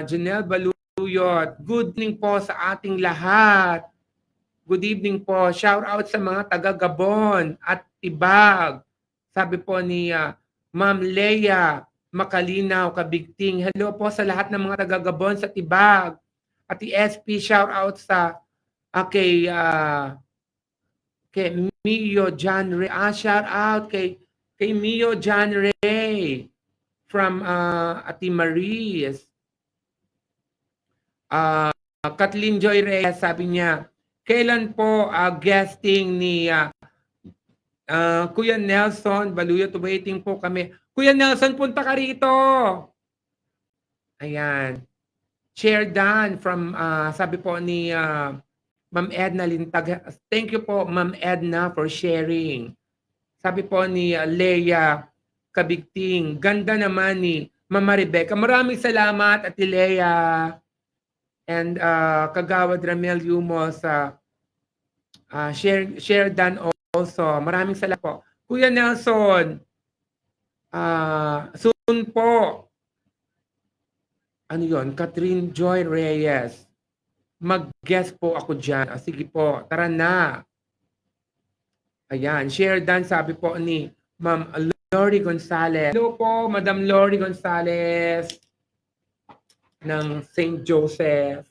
Janelle Baluyot, good evening po sa ating lahat. Good evening po. Shout out sa mga taga Gabon at Tibag. Sabi po ni Ma'am Leia Makalinaw, Kabigting. Hello po sa lahat ng mga taga Gabon sa Tibag. At SP, shout out sa kay Mio John Ray. Shout out kay Mio John Ray from Ate Maris. Kathleen Joy Reyes, sabi niya, kailan po guesting ni Kuya Nelson Baluyot? Waiting po kami. Kuya Nelson, punta ka rito. Ayan. Share done from, sabi po ni Ma'am Edna Lintag. Thank you po, Ma'am Edna, for sharing. Sabi po ni Leia Kabigting. Ganda naman ni Mama Rebecca. Maraming salamat, Ate Leia. And Kagawad Ramel Yumo sa share done also. Maraming salamat po. Kuya Nelson, soon po, ano yon, Catherine Joy Reyes, mag-guest po ako dyan. Sige po, tara na. Ayan, share done, sabi po ni Ma'am Lori Gonzalez. Hello po, Madam Lori Gonzalez ng St. Joseph.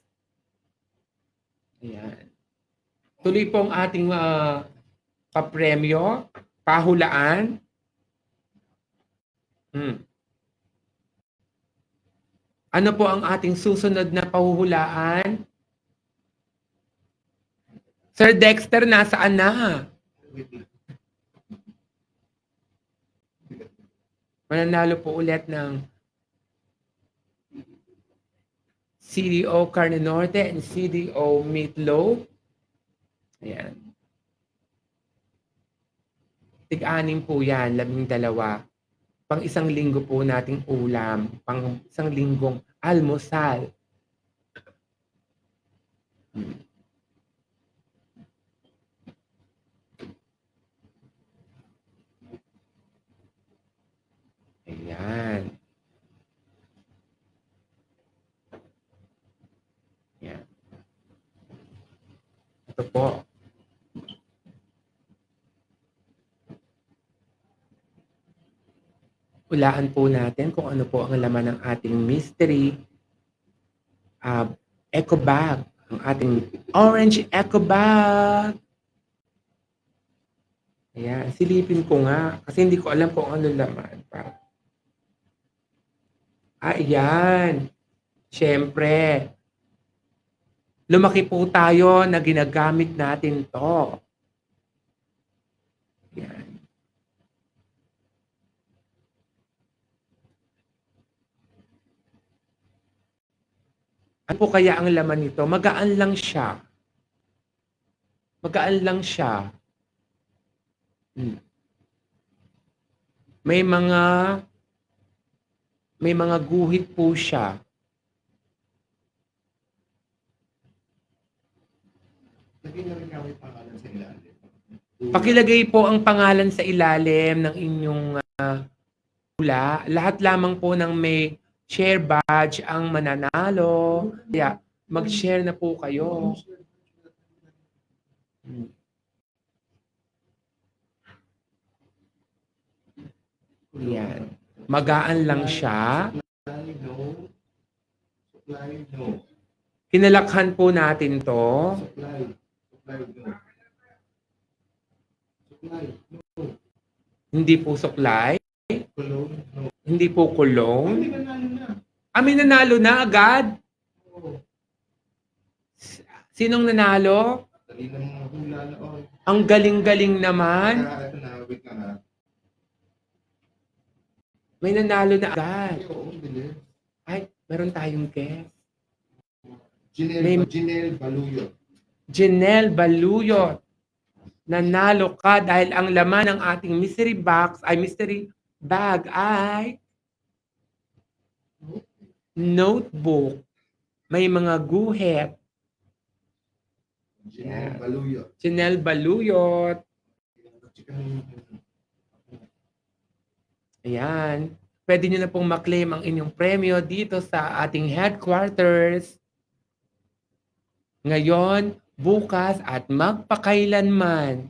Ayan. Tuloy po ang ating papremyo, pahulaan. Ano po ang ating susunod na pahuhulaan? Sir Dexter, nasaan na? Mananalo po ulit ng CDO Carne Norte and CDO Meatloaf. Ayan. Tig-anim po yan, 12. Pang isang linggo po nating ulam. Pang isang linggong almusal. Ayan. Ayan. Ito po. Hulaan po natin kung ano po ang laman ng ating mystery eco bag. Ang ating orange eco bag. Ayan, silipin ko nga kasi hindi ko alam kung ano laman. Ayan. Siyempre, lumaki po tayo na ginagamit natin to. Ayan. Ano po kaya ang laman nito? Magaan lang siya. Magaan lang siya. May mga guhit po siya. Pakilagay po ang pangalan sa ilalim ng inyong hula. Lahat lamang po ng may share badge ang mananalo. Kaya mag-share na po kayo. Yan. Magaan lang siya. Supply, no. Kinalakhan po natin to. Supply, no. Supply, no. Hindi po suklay. Cologne, no. Hindi po kulong. Hindi ba nalo na? May nanalo na agad. Oo. Sinong nanalo? Dali na mga hula na all. Ang galing-galing naman. Ito na, wait lang ha. May nanalo na agad. Ay, oo, bilis. Ay, meron tayong guest. Jinel Baluyo. Janelle Baluyot. Nanalo ka dahil ang laman ng ating mystery bag ay notebook. May mga guhit. Jinel Baluyo. Janelle Baluyot. Ayan. Pwede nyo na pong maklaim ang inyong premyo dito sa ating headquarters. Ngayon, bukas at magpakailanman.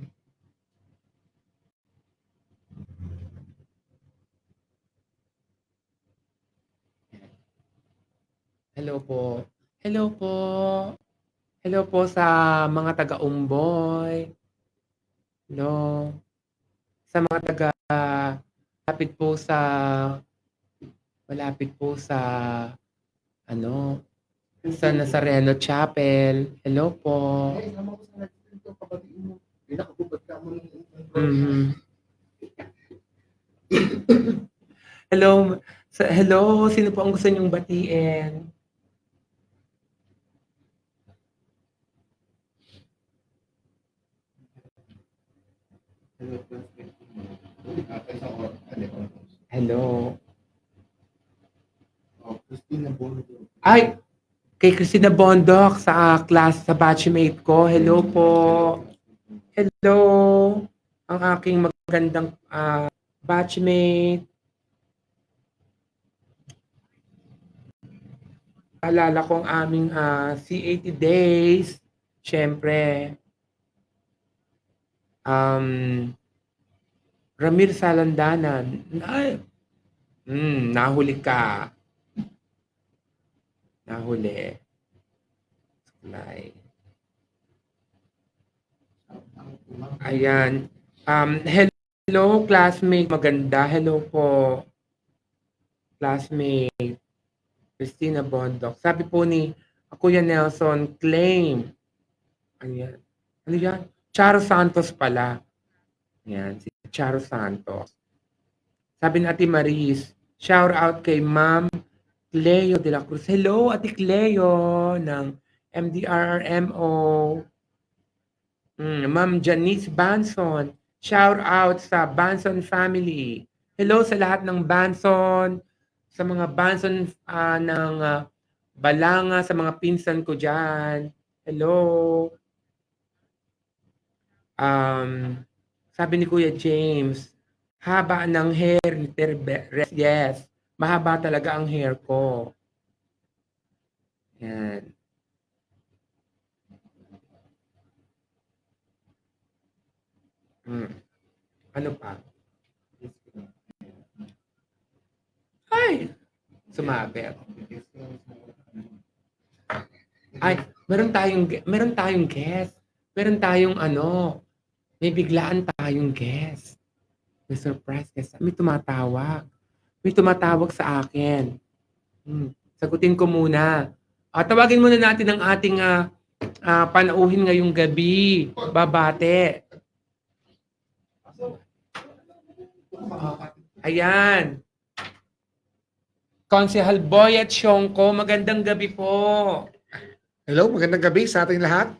Hello po. Hello po. Hello po sa mga taga-Umboy. Hello. Sa mga malapit po sa sa Nazareno Chapel. Hello po. Ay, sama ko sa natin ito, kabatiin mo. Pinakagubad ka mo ng Mhm. Hello. Hello, sino po ang gusto niyong batiin? Hello, classmate. Isang oras. Hello. Oh, Christina Bono. Ay, kay Christina Bondok sa batchmate ko. Hello po. Hello. Ang aking magandang batchmate. Alala ko ang aming C80 days. Siyempre. Ramir Salandanan. Ay, nahuli ka. Nahuli. Supply. Ayan. Hello, classmate. Maganda. Hello po. Classmate. Christina Bondok. Sabi po ni Kuya Nelson, claim. Ayan. Ano yan? Charo Santos pala. Ayan. Si Charo Santos. Sabi ni Ate Maris, shout out kay Ma'am Cleo de la Cruz. Hello, Ate Cleo ng MDRRMO. Ma'am Janice Banson. Shout out sa Banson family. Hello sa lahat ng Banson, sa mga Banson ng Balanga, sa mga pinsan ko dyan. Hello. Sabi ni Kuya James, haba ng hair ni Terberes. Yes, mahaba talaga ang hair ko. Yan. Ano pa? Ay! Sumabit. Ay, meron tayong guest. Meron tayong may biglaan tayong guest. May surprise guest. May tumatawag. May tumatawag sa akin. Sagutin ko muna. Tawagin muna natin ang ating panauhin ngayong gabi. Babate. Ayan. Konsehal Boy at Shongko, magandang gabi po. Hello, magandang gabi sa ating lahat.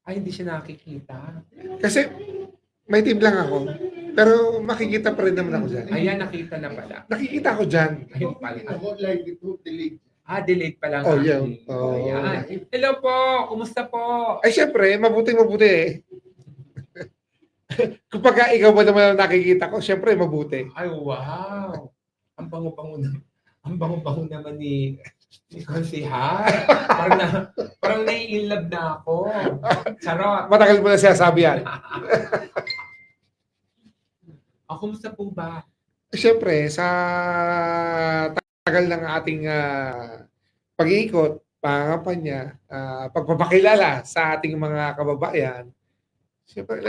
Ay, hindi siya nakikita. Kasi may team lang ako, pero makikita pa rin naman ako dyan. Ayan, nakita na pala. Nakikita ako dyan. Ayun pala. Live ito, delete. Delayed pa lang. Oh, aking. yeah. Oh. Ayan. Hello po, kumusta po? Ay, syempre, mabuting-mabuti eh. Kapag ikaw ba naman ang nakikita ko, syempre mabuti. Ay, wow. Ang bango-bango na. Ang bango-bango naman ni Konsihal. Parang nai-inlove na ako. Charot. Matagal mo na sinasabi yan. Kumusta po ba? Siyempre, sa tagal ng ating pag-iikot, pangampanya, pagpapakilala sa ating mga kababayan, siyempre,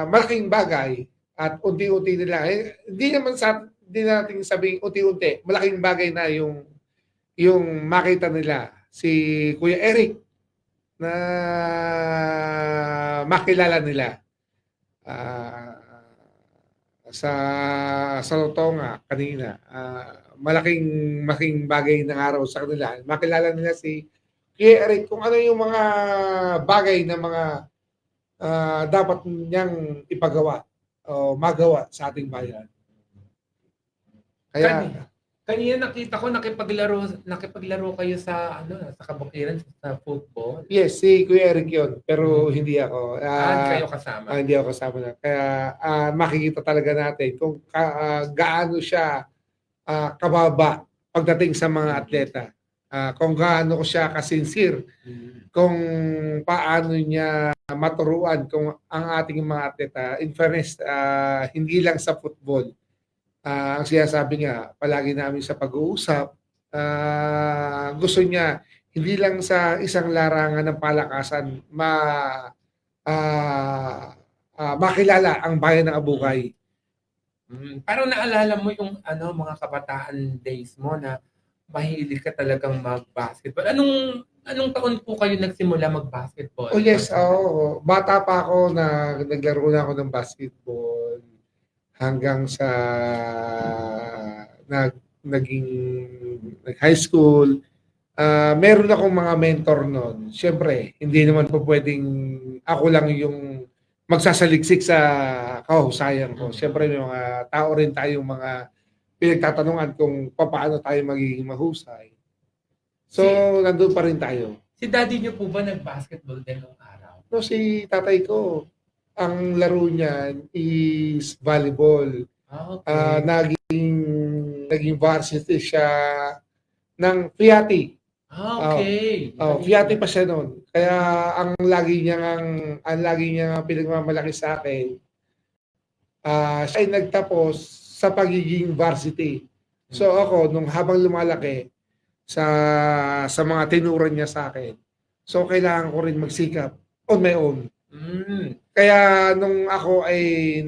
malaking bagay at unti-unti nila. Hindi natin sabing unti-unti, malaking bagay na yung makita nila si Kuya Eric na makilala nila. Sa totoo nga kanina, malaking bagay ng araw sa kanila. Makilala nila si Kuya Eric kung ano yung mga bagay na mga dapat niyang ipagawa o magawa sa ating bayan. Kaya Kanina nakita ko nakipaglaro kayo sa sa kabukiran sa football. yes, si Kuya Eric yun, pero hindi ako. Kayo kasama. Hindi ako kasama na. Kaya makikita talaga natin kung gaano siya kababa pagdating sa mga atleta. Kung gaano ko siya kasincere, kung paano niya maturuan kung ang ating mga atleta. In fairness, hindi lang sa football. Ang sinasabi niya, palagi namin sa pag-uusap, gusto niya hindi lang sa isang larangan ng palakasan makilala ang bayan ng Abukay. Parang naalala mo yung mga kabataan days mo na mahilig ka talagang mag-basketball. Anong taon po kayo nagsimula mag-basketball? Oh yes, bata pa ako na naglaro na ako ng basketball hanggang sa naging high school. Meron akong mga mentor noon. Siyempre, hindi naman po pwedeng ako lang yung magsasaliksik sa kahusayan ko. Siyempre, may mga tao rin tayong mga pinagtatanungan kung paano tayo magiging mahusay. So, nandun pa rin tayo. Si daddy niyo po ba nag-basketball din nung araw? No, si tatay ko, ang laro niyan is volleyball. Okay. Naging varsity siya ng Fiati. Okay. Fiati pa siya noon. Kaya ang lagi niya pinagmamalaki sa akin, siya ay nagtapos sa pagiging varsity. So ako, nung habang lumalaki, sa mga tinuran niya sa akin, so kailangan ko rin magsikap on my own. Kaya nung ako ay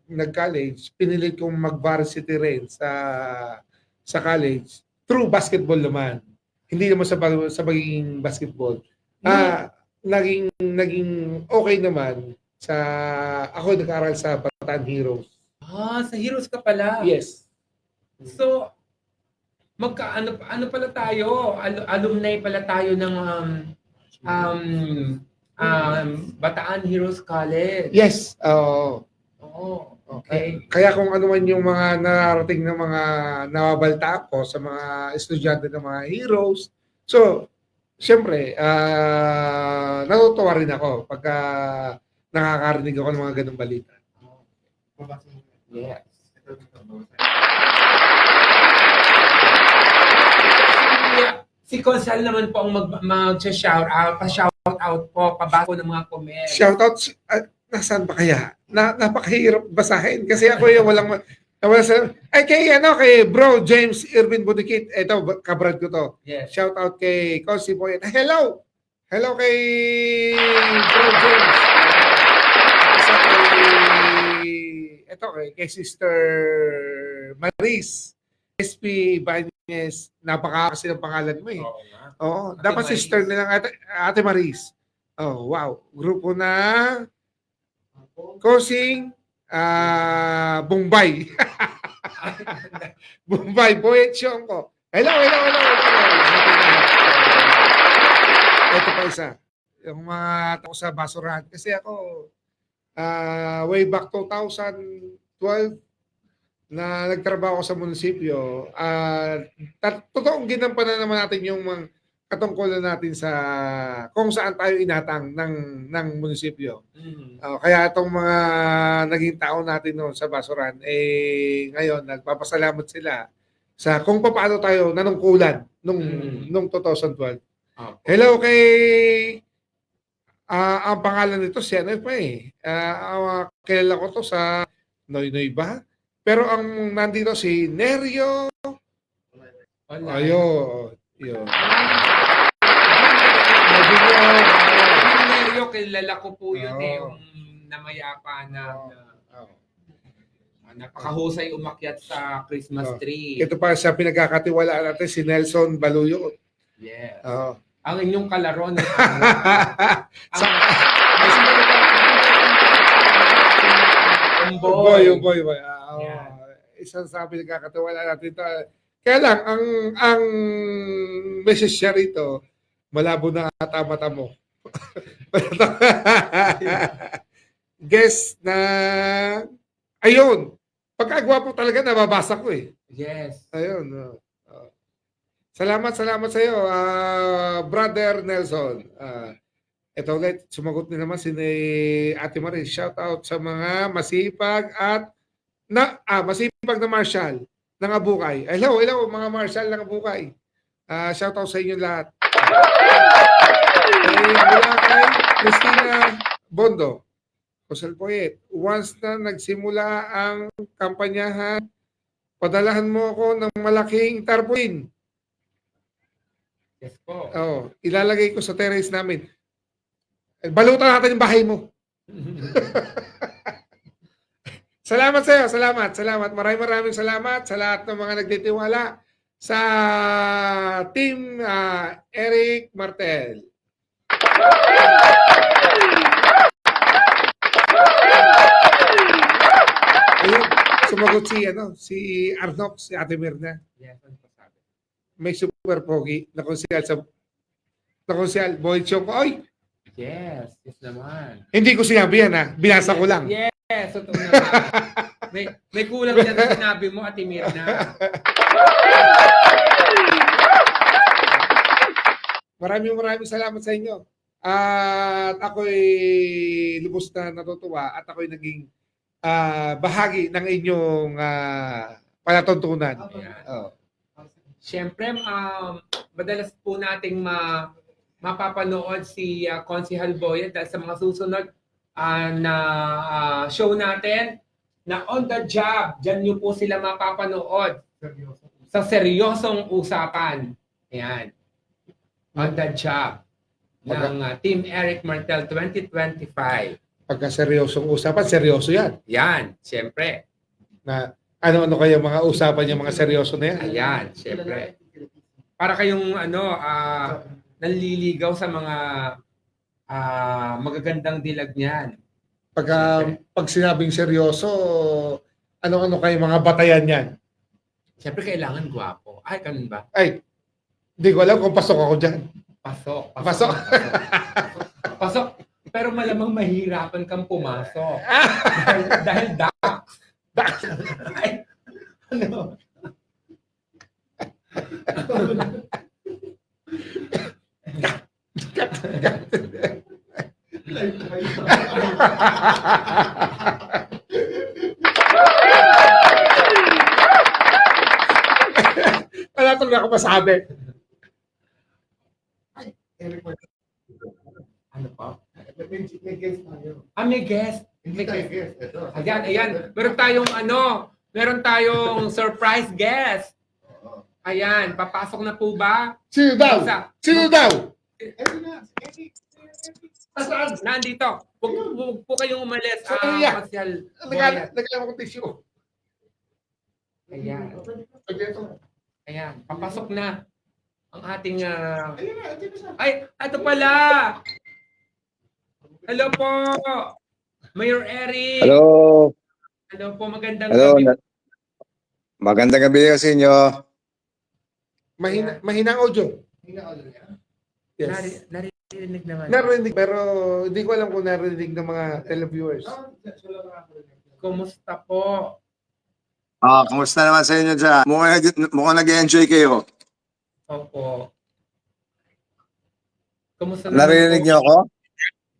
nag-college, pinilit kong mag-varsity rin sa college through basketball naman. Hindi naman sa pagiging basketball. Naging okay naman ako nag-aral sa Bataan Heroes. Sa Heroes ka pala. Yes. So ano pala tayo? Alumni pala tayo ng Bataan Heroes College. Yes. Okay. Kaya kung ano man yung mga nararating na mga nababalta ko sa mga estudyante ng mga heroes. So, siyempre, natutuwa rin ako pagka nakakarinig ako ng mga ganong balita. Yes. Si Consal naman po ang mag-shout out, pa-shout out po, pabasa ng mga comments. Shoutouts, nasaan ba kaya? Napakahirap basahin kasi ako yung walang kay bro James Irvin Budikit. Ito, kabrad ko to. Yes. Shout out kay Consi Boy. Hello kay bro James. Kay Sister Maris SP Ibanez. Napaka-kasi ng pangalan mo eh. Oo nga. Oo, Ate dapat Maris. sister nilang Ate Maris. Oh, wow. Grupo na Kosing Bombay. Bombay, Boyet Sionko. Hello. Ito pa isa. Yung mga tao sa basurahan. Kasi ako, way back 2012, na nagtrabaho sa munisipyo, totoong ginampanan naman natin yung katungkulan natin sa kung saan tayo inatang ng munisipyo. Mhm. Kaya itong mga naging tao natin noon sa Basuran, ngayon nagpapasalamat sila sa kung paano tayo nanungkulan nung 2012. Opo. Hello kay ang pangalan nito si ano pa kilala ko to sa Noy Noy ba? Pero ang nandito si Nerio. Online. Yun. Yung Nerio, kilala ko po yun Oo. yung namayapa na Oh. napakahusay umakyat sa Christmas Oh. tree. Ito pa sa pinagkakatiwalaan natin si Nelson Baluyo. Yes. Oh. Ang inyong kalaro ng boy. Yan. Isang sa pinagkakatiwalaan natin ito. Kaya lang, ang message siya rito, malabo na ata mata mo. Guess na, ayun, pagkagwapo talaga nababasa ko eh. Yes. Ayun. Salamat sa iyo, Brother Nelson. Ito ulit, sumagot din naman si Ate Marie. Shout out sa mga masipag at masipag na marshal ng Abukay. Hello mga marshal ng Abukay. Shout out sa inyo lahat. Mula kay Christina Bondo. Kusal Poet, once na nagsimula ang kampanyahan, padalahan mo ako ng malaking tarpaulin. Yes po. Ilalagay ko sa terrace namin. Balutan natin yung bahay mo. Salamat sa iyo. Salamat. Maraming salamat sa lahat ng mga nagtitiwala sa Team Eric Martel. Ayun, sumagot si Arnox, si Ate Mirna. Yes, ano pa sabi? May super pogi na konsyal, Boy Chong. Oy, Yes naman. hindi ko sinabi yan binasa ko lang. Yes, totoo naman. may kulang dyan na sinabi mo, Ate Mirna. Maraming salamat sa inyo. At ako'y lubos na natutuwa at ako'y naging bahagi ng inyong palatuntunan. Ayan. Siyempre, madalas po nating mapapanood si Consihal Boyet dahil sa mga susunod na show natin na on the job. Diyan nyo po sila mapapanood sa seryosong usapan. Ayan. On the job ng Team Eric Martel 2025. Pagka seryosong usapan, seryoso yan. Yan, siyempre. Na ano kaya mga usapan yung mga seryoso na yan? Ayan, siyempre. Para kayong nanliligaw sa mga magagandang dilag niyan. Pag sinabing seryoso, ano kayo mga batayan yan? Siyempre, kailangan gwapo. Ay, ganun ba? Ay, hindi ko alam kung pasok ako dyan. Pasok. Pasok. Pasok. Pero malamang mahirapan kang pumasok. dahil duck. Ay, ano? Wala tuloy ako masabi. Ano pa? May guest tayo. May guest. Hindi tayo guest. Ito. Ayan. Meron tayong surprise guest. Oo. Ayan, papasok na po ba? Sino daw? Sino daw? Ito na. Eric. Saan? Nandito. Huwag po kayong umalis. Iya. Marcial Boyet. Nagkala ko tissue. Ayan. Pagkito. Ayan. Papasok na ang ating... Ayun na. Ito na siya. Ay, ito pala! Hello po! Mayor Eric! Hello. Hello po, magandang Hello. gabi. Magandang gabi sa inyo. Mahinang audio. Hina-audio niya. Yes. Naririnig naman. Narinig, pero hindi ko alam kung narinig ng mga televiewers. Kumusta po? Kumusta naman sa inyo dyan? Mukhang nag-enjoy kayo. Opo. Kumusta naman Narinig po? niyo ako?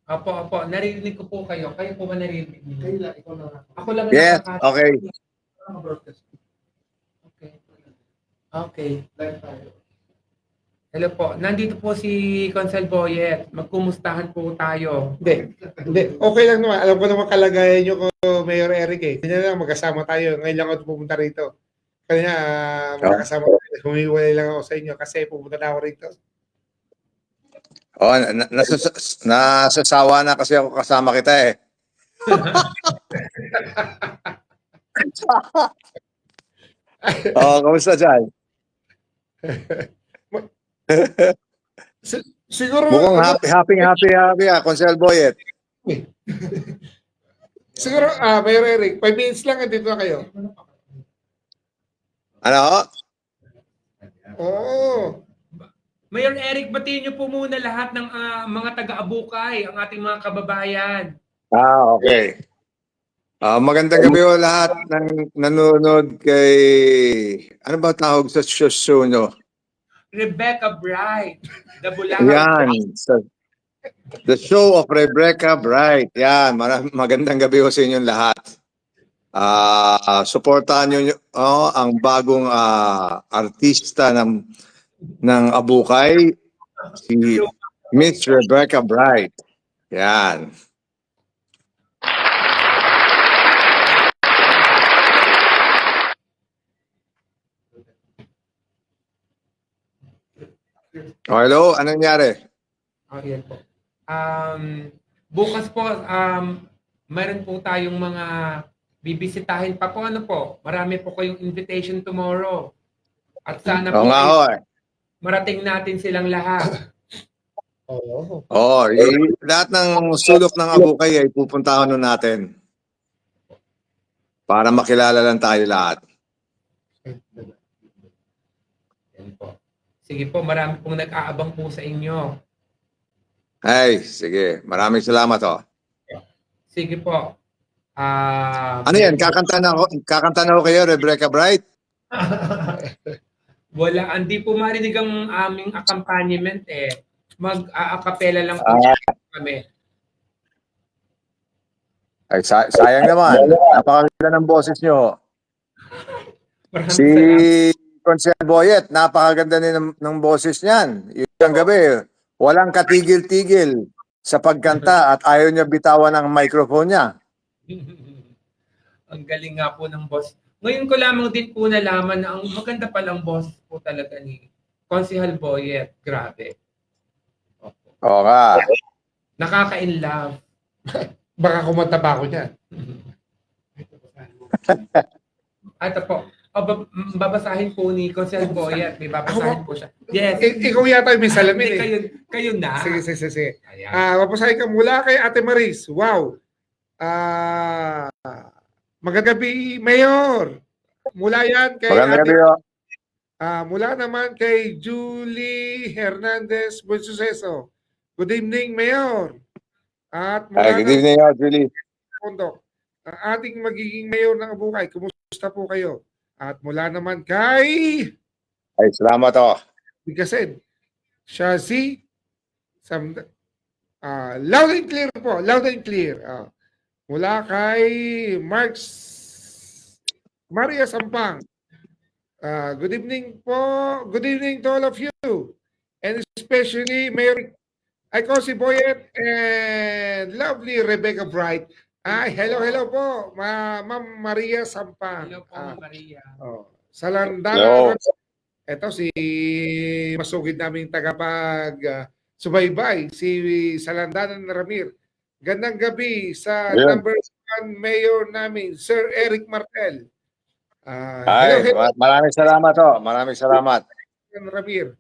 Opo. Narinig ko po kayo. Kayo po ba narinig niyo? Kayla, ikaw na. Ako lang Yes, nakaka- okay. Broadcast. Okay. Live tayo. Hello po. Nandito po si Consel Boyet. Magkumustahan po tayo. Hindi. Okay lang naman. Alam ko naman kalagayan nyo ko, Mayor Eric eh. Kanya lang, magkasama tayo. Ngayon lang ako pupunta rito. Kanya, magkakasama tayo. Humiwalay lang ako sa inyo kasi pupunta na ako rito. Oh, nasasawa na kasi ako kasama kita eh. Oh, kamusta dyan? Siguro, Mukhang happy Consel Boyet. siguro, Mayor Eric, 5 minutes lang, andito na kayo. Ano? Oo. Mayor Eric, batiin niyo po muna lahat ng mga taga-Abukay, ang ating mga kababayan. Okay. Magandang gabi po lahat ng nanonood kay, ano ba tawag sa show nyo? Rebecca Bright, the Bulacan. Yan. The show of Rebecca Bright. Yan. Magandang gabi po sa inyong lahat. Suportahan nyo ang bagong artista ng Abukay, si Miss Rebecca Bright. Yan. Oh, hello, anong nangyari? Oh, yan po. Bukas po, meron po tayong mga bibisitahin pa po. Ano po? Marami po kayong invitation tomorrow. At sana po Oo nga ho eh. marating natin silang lahat. Oo. Lahat ng sulok ng Abukay ay pupuntahan nun natin. Para makilala lang tayo lahat. Yan po. Sige po, marami pong nag-aabang po sa inyo. Ay, sige. Maraming salamat oh. Sige po. Ano yan? Kakanta na ako kayo, Rebecca Bright? Wala, hindi po marinig ang aming accompaniment eh. Mag-a-acapella lang po kami. Ay, sayang naman. Napakaganda ng boses nyo. Maraming Si salamat. Consel Boyet, napakaganda din ng boses niyan. Yung gabi, walang katigil-tigil sa pagkanta at ayaw niya bitawan ng microphone niya. Ang galing nga po ng boss. Ngayon ko lamang din po nalaman na ang maganda palang boss po talaga ni Consihal Boyet. Grabe. Oo nga. Nakaka-inlove. Baka kumanta pa ako niyan. Ito po. Babasahin po ni Consihal Boyet. May babasahin po siya. Yes. Ikaw yata yung may salamin Hindi, eh. kayo na. Sige. Ayan. Mapasahin ka mula kay Ate Maris. Wow. Magandang gabi, Mayor. Mula yan kay Magandang Ate gabi oh. mula naman kay Julie Hernandez Bonsuceso. Good evening, Mayor. At Ay, mula good evening, Julie. Pondo, ang ating magiging mayor ng Abukay, kumusta po kayo? At mula naman kay Ay, salamat oh. Bigasen, siya si loud and clear po, loud and clear. Mula kay Maria Sampang. Good evening po. Good evening to all of you. And especially Mayor si Boyet and lovely Rebecca Bright. Hello po, Ma'am Maria Sampang. Hello po, Maria. Sa Landana. Hello. Ito si masugid naming subaybay, si Salandanan Ramir. Gandang gabi sa Yeah. number 1 mayor namin, Sir Eric Martel. Ay, Hello, maraming salamat oh. Maraming salamat. Ramir.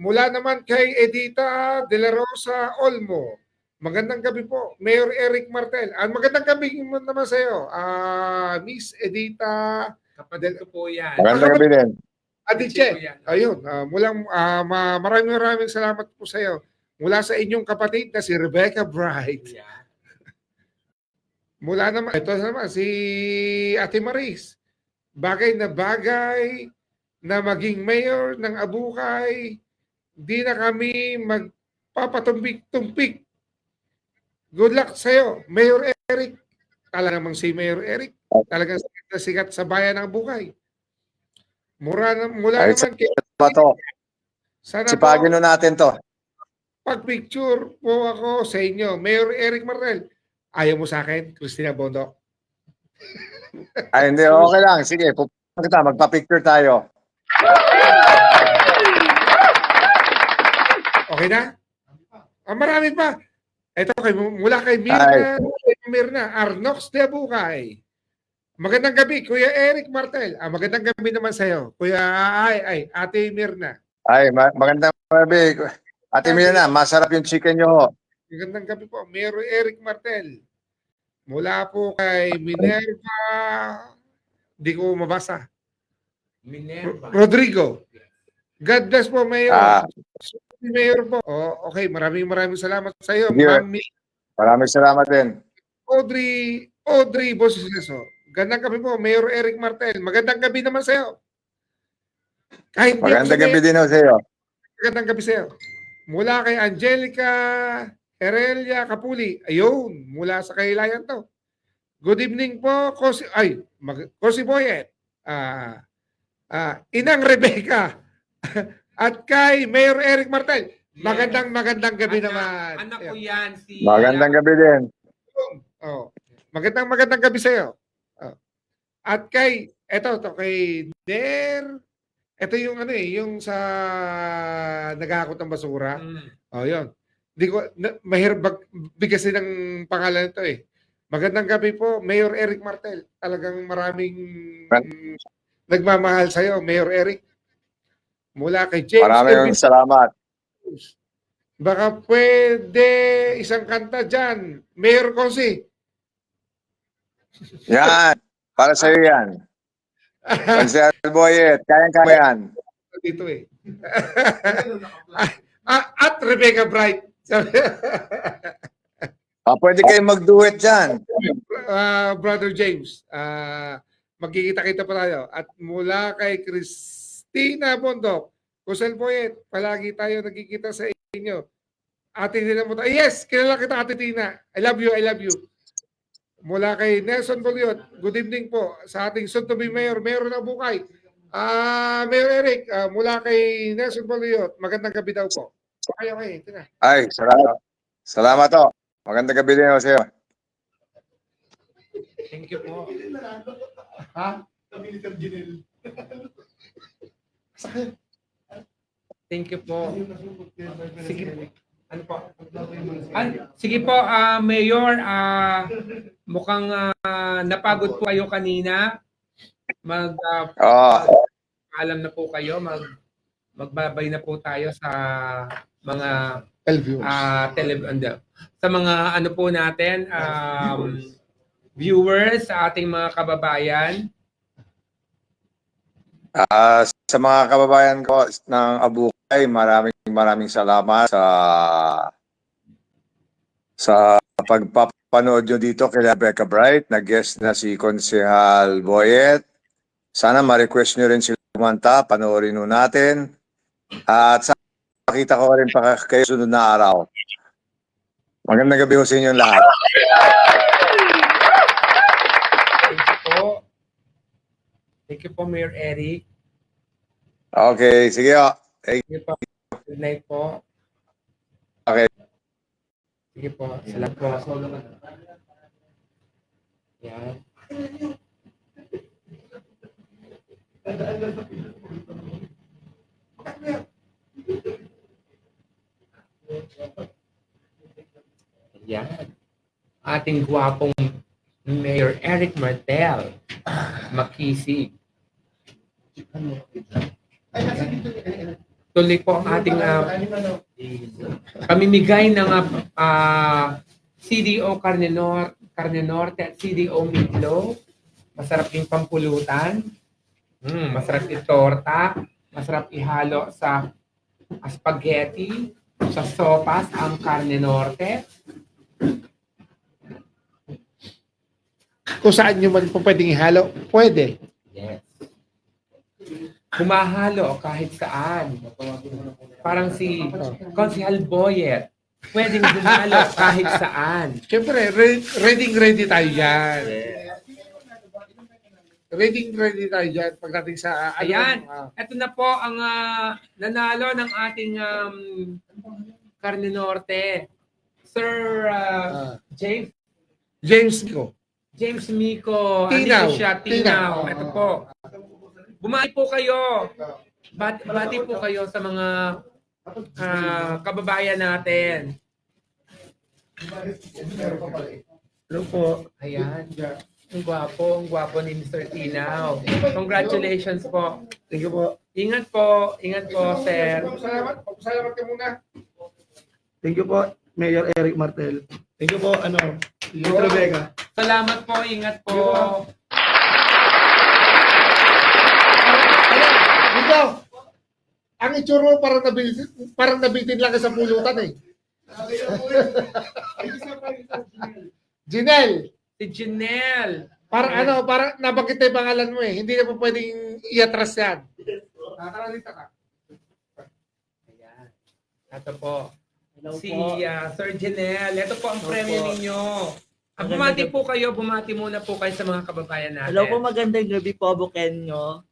Mula naman kay Edita De La Rosa Olmo. Magandang gabi po, Mayor Eric Martel. Magandang gabi naman sa iyo, Miss Edita. Kapatid ko po yan. Magandang gabi din. Adiche. Ayun, maraming salamat po sa iyo. Mula sa inyong kapatid na si Rebecca Bright. Yeah. Mula naman, ito naman si Ate Maris. Bagay na maging mayor ng Abukay. Di na kami papatumpik-tumpik. Good luck sa'yo, Mayor Eric. Talagang si Mayor Eric, talagang sikat na sikat sa bayan ng Bukay. Mula Ay, naman kay ba to? sana Sipagin po, na natin to. pag-picture po ako sa inyo. Mayor Eric Martel, ayaw mo sa akin, Christina Bondok? Ay, hindi, okay lang. Sige, pupunta kita, magpa-picture tayo. Okay na? Marami pa. Ito, mula kay Mirna Arnox de Bukay. Magandang gabi, Kuya Eric Martel. Magandang gabi naman sa'yo, Kuya Ate Mirna. Ay, magandang gabi. Ate Mirna, masarap yung chicken nyo. Magandang gabi po, Mayor Eric Martel. Mula po kay Minerva, di ko mabasa. Minerva. Rodrigo. God bless po, Mayor. Ah. Mayor po. Oh, okay, maraming salamat sa iyo, Sige. Ma'am Maraming salamat din. Audrey Bosiseso. Gandang gabi po, Mayor Eric Martel. Magandang gabi naman sa iyo. Kahit Magandang gabi din sa iyo. Magandang gabi sa iyo. Mula kay Angelica Herelia Capuli. Ayun, mula sa Kailayan to. Good evening po, Kosi Boyet. Inang Rebecca. At kay Mayor Eric Martel. Magandang gabi naman. Anak ko yan, si... Magandang gabi din. Oh. Magandang gabi sa iyo. Oh. At kay kay Der. Ito yung yung sa naghahakot ng basura. Oh, 'yon. Di ko mahirap bigkasin ng pangalan nito eh. Magandang gabi po, Mayor Eric Martel. Talagang maraming nagmamahal sa iyo, Mayor Eric. Mula kay James. Maraming salamat. Baka pwede isang kanta dyan. Mayor Consi. Yan. Para sa iyo yan. Konsehal Boyet, kayang-kaya yan. Dito eh. At Rebecca Bright. Pwede kayong mag-duet dyan. Brother James. Magkikita-kita pa tayo. At mula kay Christina Bondok. Kusel Boyet, palagi tayo nagkikita sa inyo. Ate Tina mo tayo. Yes, kilala kita Ate Tina. I love you. Mula kay Nelson Boliot, good evening po sa ating soon-to-be Mayor ng Bukay. Mayor Eric, mula kay Nelson Boliot, magandang gabi daw po. Okay. Tina. Ay, salamat. Salamat to. Magandang gabi din sa iyo. Thank you po. Ha? Thank you po. Sige po. Ano po? Sige po, Mayor, mukhang napagod po kayo kanina. Alam na po kayo, magbabay na po tayo sa mga sa mga ano po natin, viewers, sa ating mga kababayan. Sa mga kababayan ko ng Abukay, maraming salamat sa pagpapanood nyo dito kay Rebecca Bright, na guest na si Konsehal Boyet. Sana ma-request nyo rin sila kumanta, panoorin nyo natin. At sana makita ko rin pa kayo sunod na araw. Magandang gabi ko sa inyo lahat. Thank you po. Thank you po, Mayor Eric. Okay, sige o. Thank you po. Good night po. Okay. Sige po. Salamat po. Yan. Yan. Ating gwapong Mayor Eric Martel. Makisig. Tuloy po ang ating pamimigay ng CDO Carne Norte at CDO Meatloaf. Masarap yung pampulutan. Masarap yung torta. Masarap ihalo sa spaghetti. Sa sopas ang Carne Norte. Kung saan nyo man po pwedeng ihalo, pwede. Yes. humahalo kahit saan. Parang si Konsehal Boyet, pwedeng humalo kahit saan. Siyempre, ready tayo dyan. Ready tayo dyan pagdating sa... Ayan. Ito na po ang nanalo ng ating Carne Norte. Sir James James Ko. Miko, Tinaw. ano siya? Tinaw. Tinaw. Ito po. Bumati po kayo. Bati po kayo sa mga kababayan natin. Hello po. Ayan. Ang gwapo ni Mr. Tinaw. Congratulations po. Thank you po. Ingat po, sir. Salamat ka muna. Thank you po, Mayor Eric Martel. Thank you po, Miss Rebecca. Salamat po, ingat po. Dito, ang itsura mo parang nabitin lang ka sa pulutan eh. Jinel, Si Janelle. parang nabanggit na yung pangalan mo eh. Hindi na po pwedeng iatras yan. Nakakalita ka. Ayan. Ito po. Hello Si po. Sir Janelle. Ito po ang Hello premyo po. ninyo. Magandang Bumati gabi. po kayo. Bumati muna po kayo sa mga kababayan natin. Hello po, magandang gabi po, Bukenyo.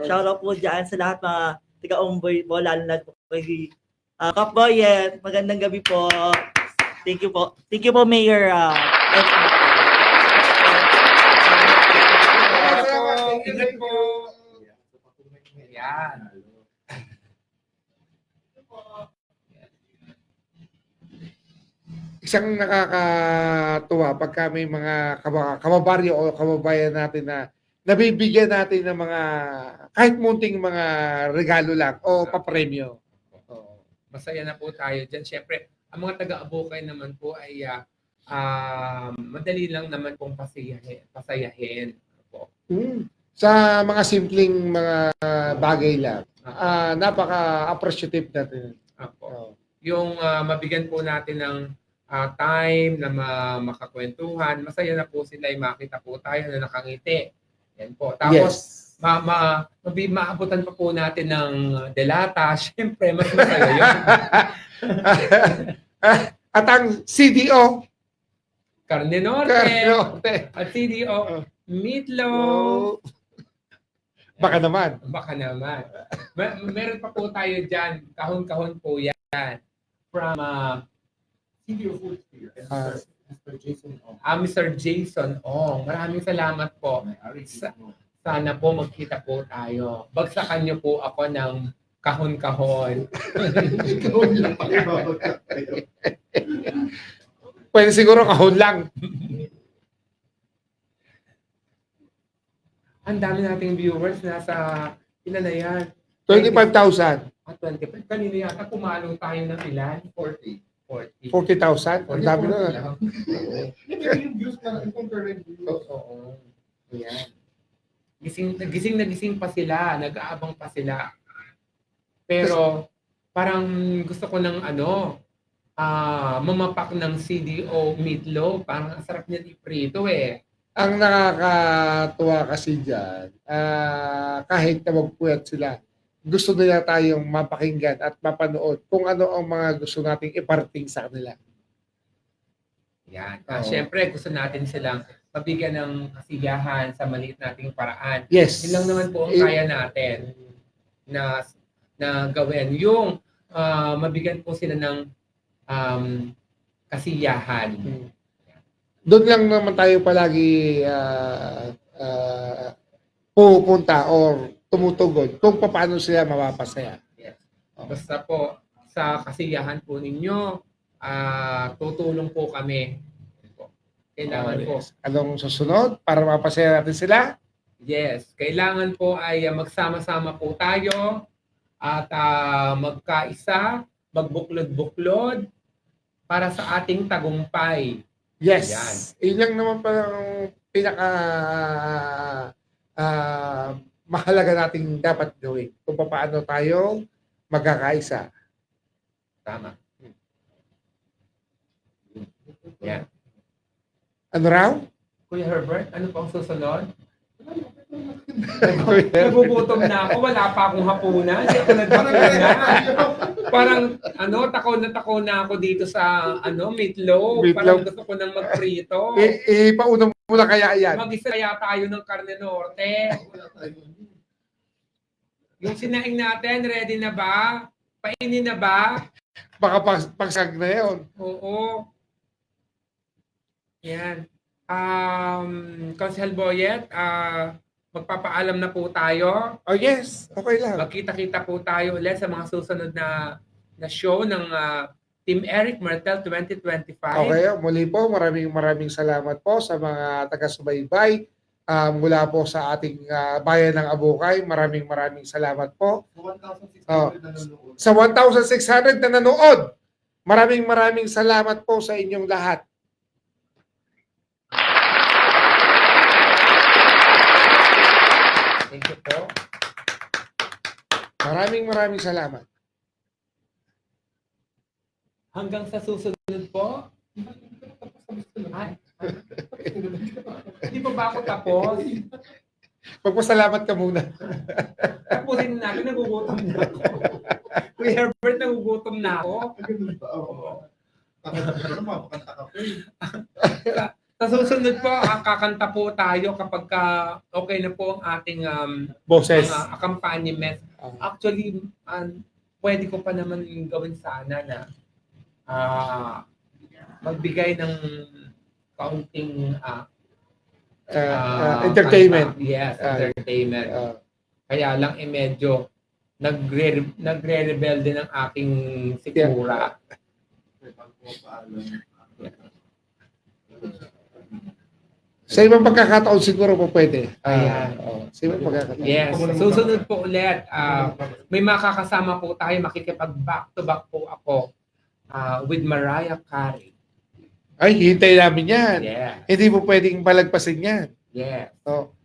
Shoutout po dyan sa lahat mga taga-umboy po, lalo na po kay Kap Boyet. Magandang gabi po. Thank you po. Thank you po, Mayor. Eric Martel. Salamat po. Ingat po. Ayan. Isang nakakatuwa pagka may mga kababaryo o kababayan natin na nabibigyan natin ng mga kahit munting mga regalo lang o papremyo. Masaya na po tayo dyan. Siyempre, ang mga taga-abukay naman po ay madali lang naman pong pasayahin. Po. Sa mga simpleng mga bagay lang, napaka-appreciative natin. Apo. Yung mabigyan po natin ng time na makakwentuhan, masaya na po sila, makita po tayo na nakangiti. Yan po. Tapos, Yes. maabutan pa po natin ng delata. Siyempre, mas masaya yun. At ang CDO, Carne Norte. Norte. At CDO, Meatloaf. Baka naman. Baka naman. Meron pa po tayo dyan. Kahon-kahon po yan. From CDO Food Sphere and Ah. Mr. Jason Ong. Mr. Jason Ong. Maraming salamat po. May-ari dito. Sana po magkita po tayo. Bagsakan niyo po ako ng kahon-kahon. Ikaw lang pala. Pwede siguro kahon lang. Ang dami nating viewers. Nasa, ilan na yan? 25,000. 25. Kanina yata pumalo tayo ng ilan? 40. 40. 40,000. Ang dami na. Hindi yung views na compare views. Oo. Ayan. Gising pa sila. Nag-aabang pa sila. Pero parang gusto ko ng mamapak ng CDO meatloaf. Parang ang sarap niya iprito eh. Ang nakakatuwa kasi dyan, kahit na magpuyat sila, gusto nila tayong mapakinggan at mapanood kung ano ang mga gusto nating iparating sa kanila. Yan. Oo. Siyempre, gusto natin silang mabigyan ng kasiyahan sa maliit nating paraan. Yes. Yun lang naman po ang kaya natin na gawin. Yung mabigyan po sila ng kasiyahan. Doon lang naman tayo palagi pupunta or tumutugon kung paano sila mapapasaya. Basta po, sa kasiyahan po ninyo, tutulong po kami. Kailangan po. Anong susunod para mapasaya natin sila? Yes, kailangan po ay magsama-sama po tayo at magkaisa, magbuklod-buklod para sa ating tagumpay. Yes. Yan. Yun lang naman parang pinaka mahalaga nating dapat gawin kung paano tayo magkakaisa. Tama. Yan. Ano raw? Kuya Herbert, ano pang susunod? Nagugutom na ako, wala pa akong hapunan. Hindi ako naghapunan. Parang, tako na ako dito sa, meatloaf. Meatloaf. Parang gusto ko nang magprito. Ipauna mo na kaya yan. Mag-isa kaya tayo ng karne norte. Yung sinaing natin, ready na ba? Painin na ba? Baka pagsag na yun. Oo. Yan. Council Boyet, magpapaalam na po tayo. Oh yes, okay lang. Magkita-kita po tayo ulit sa mga susunod na show ng Team Eric Martel 2025. Okay, muli po, maraming salamat po sa mga taga-subaybay mula po sa ating bayan ng Abukay. Maraming salamat po. 1,600 na nanonood. Sa 1,600 na nanood, maraming salamat po sa inyong lahat. Thank you po. Maraming salamat. Hanggang sa susunod po. Ay. Hindi pa ba ako tapos? Magpasalamat ka muna. Tapusin na natin, nagugutom na ako. Kuya Herbert, nagugutom na ako. Ganun ba? Oo. Mapakanta ka pa eh. Sa susunod po, kakanta po tayo kapag okay na po ang ating Boses. mga accompaniment. Actually, pwede ko pa naman gawin sana na magbigay ng kaunting Entertainment. Yes, entertainment. Kaya lang medyo nagre-rebelde ng aking sikmura. Sa ibang pagkakataon siguro po pwede. Ayan. Sa ibang pagkakataon. Yes, susunod po ulit. May makakasama po tayo, makikipag back-to-back po ako with Mariah Carey. Ay, hintay namin yan. Yeah. Hindi mo pwedeng palagpasin yan. Yes.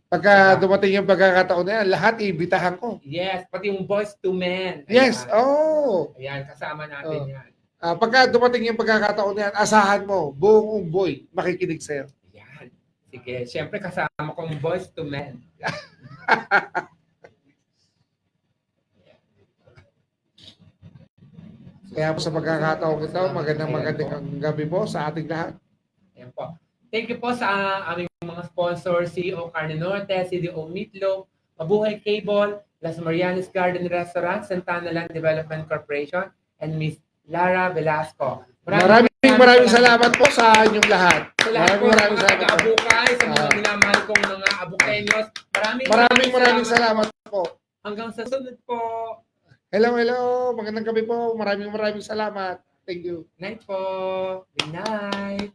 Pagka dumating yung pagkakataon na yan, lahat iimbitahan ko. Yes, pati yung Boys to Men. Yes, Ayan. Ayan, kasama natin yan. Pagka dumating yung pagkakataon na yan, asahan mo, buong Umboy, makikinig sa'yo. Ayan. Sige, siyempre kasama ko yung Boys to Men. Kaya po sa pagkakataon ito, magandang gabi po sa ating lahat. Ayan po. Thank you po sa aming mga sponsors, CEO Carne Norte, CDO Meatloaf, Mabuhay Cable, Las Marianas Garden Restaurant, Santana Land Development Corporation, and Miss Lara Velasco. Maraming salamat po sa inyong lahat. Sa lahat po ng Maraming mga salamat po. taga-abukay, sa mga minamahal kong mga abukenyos. Maraming salamat po. Hanggang sa sunod po. Hello. Magandang gabi po. Maraming salamat. Thank you. Night po. Good night.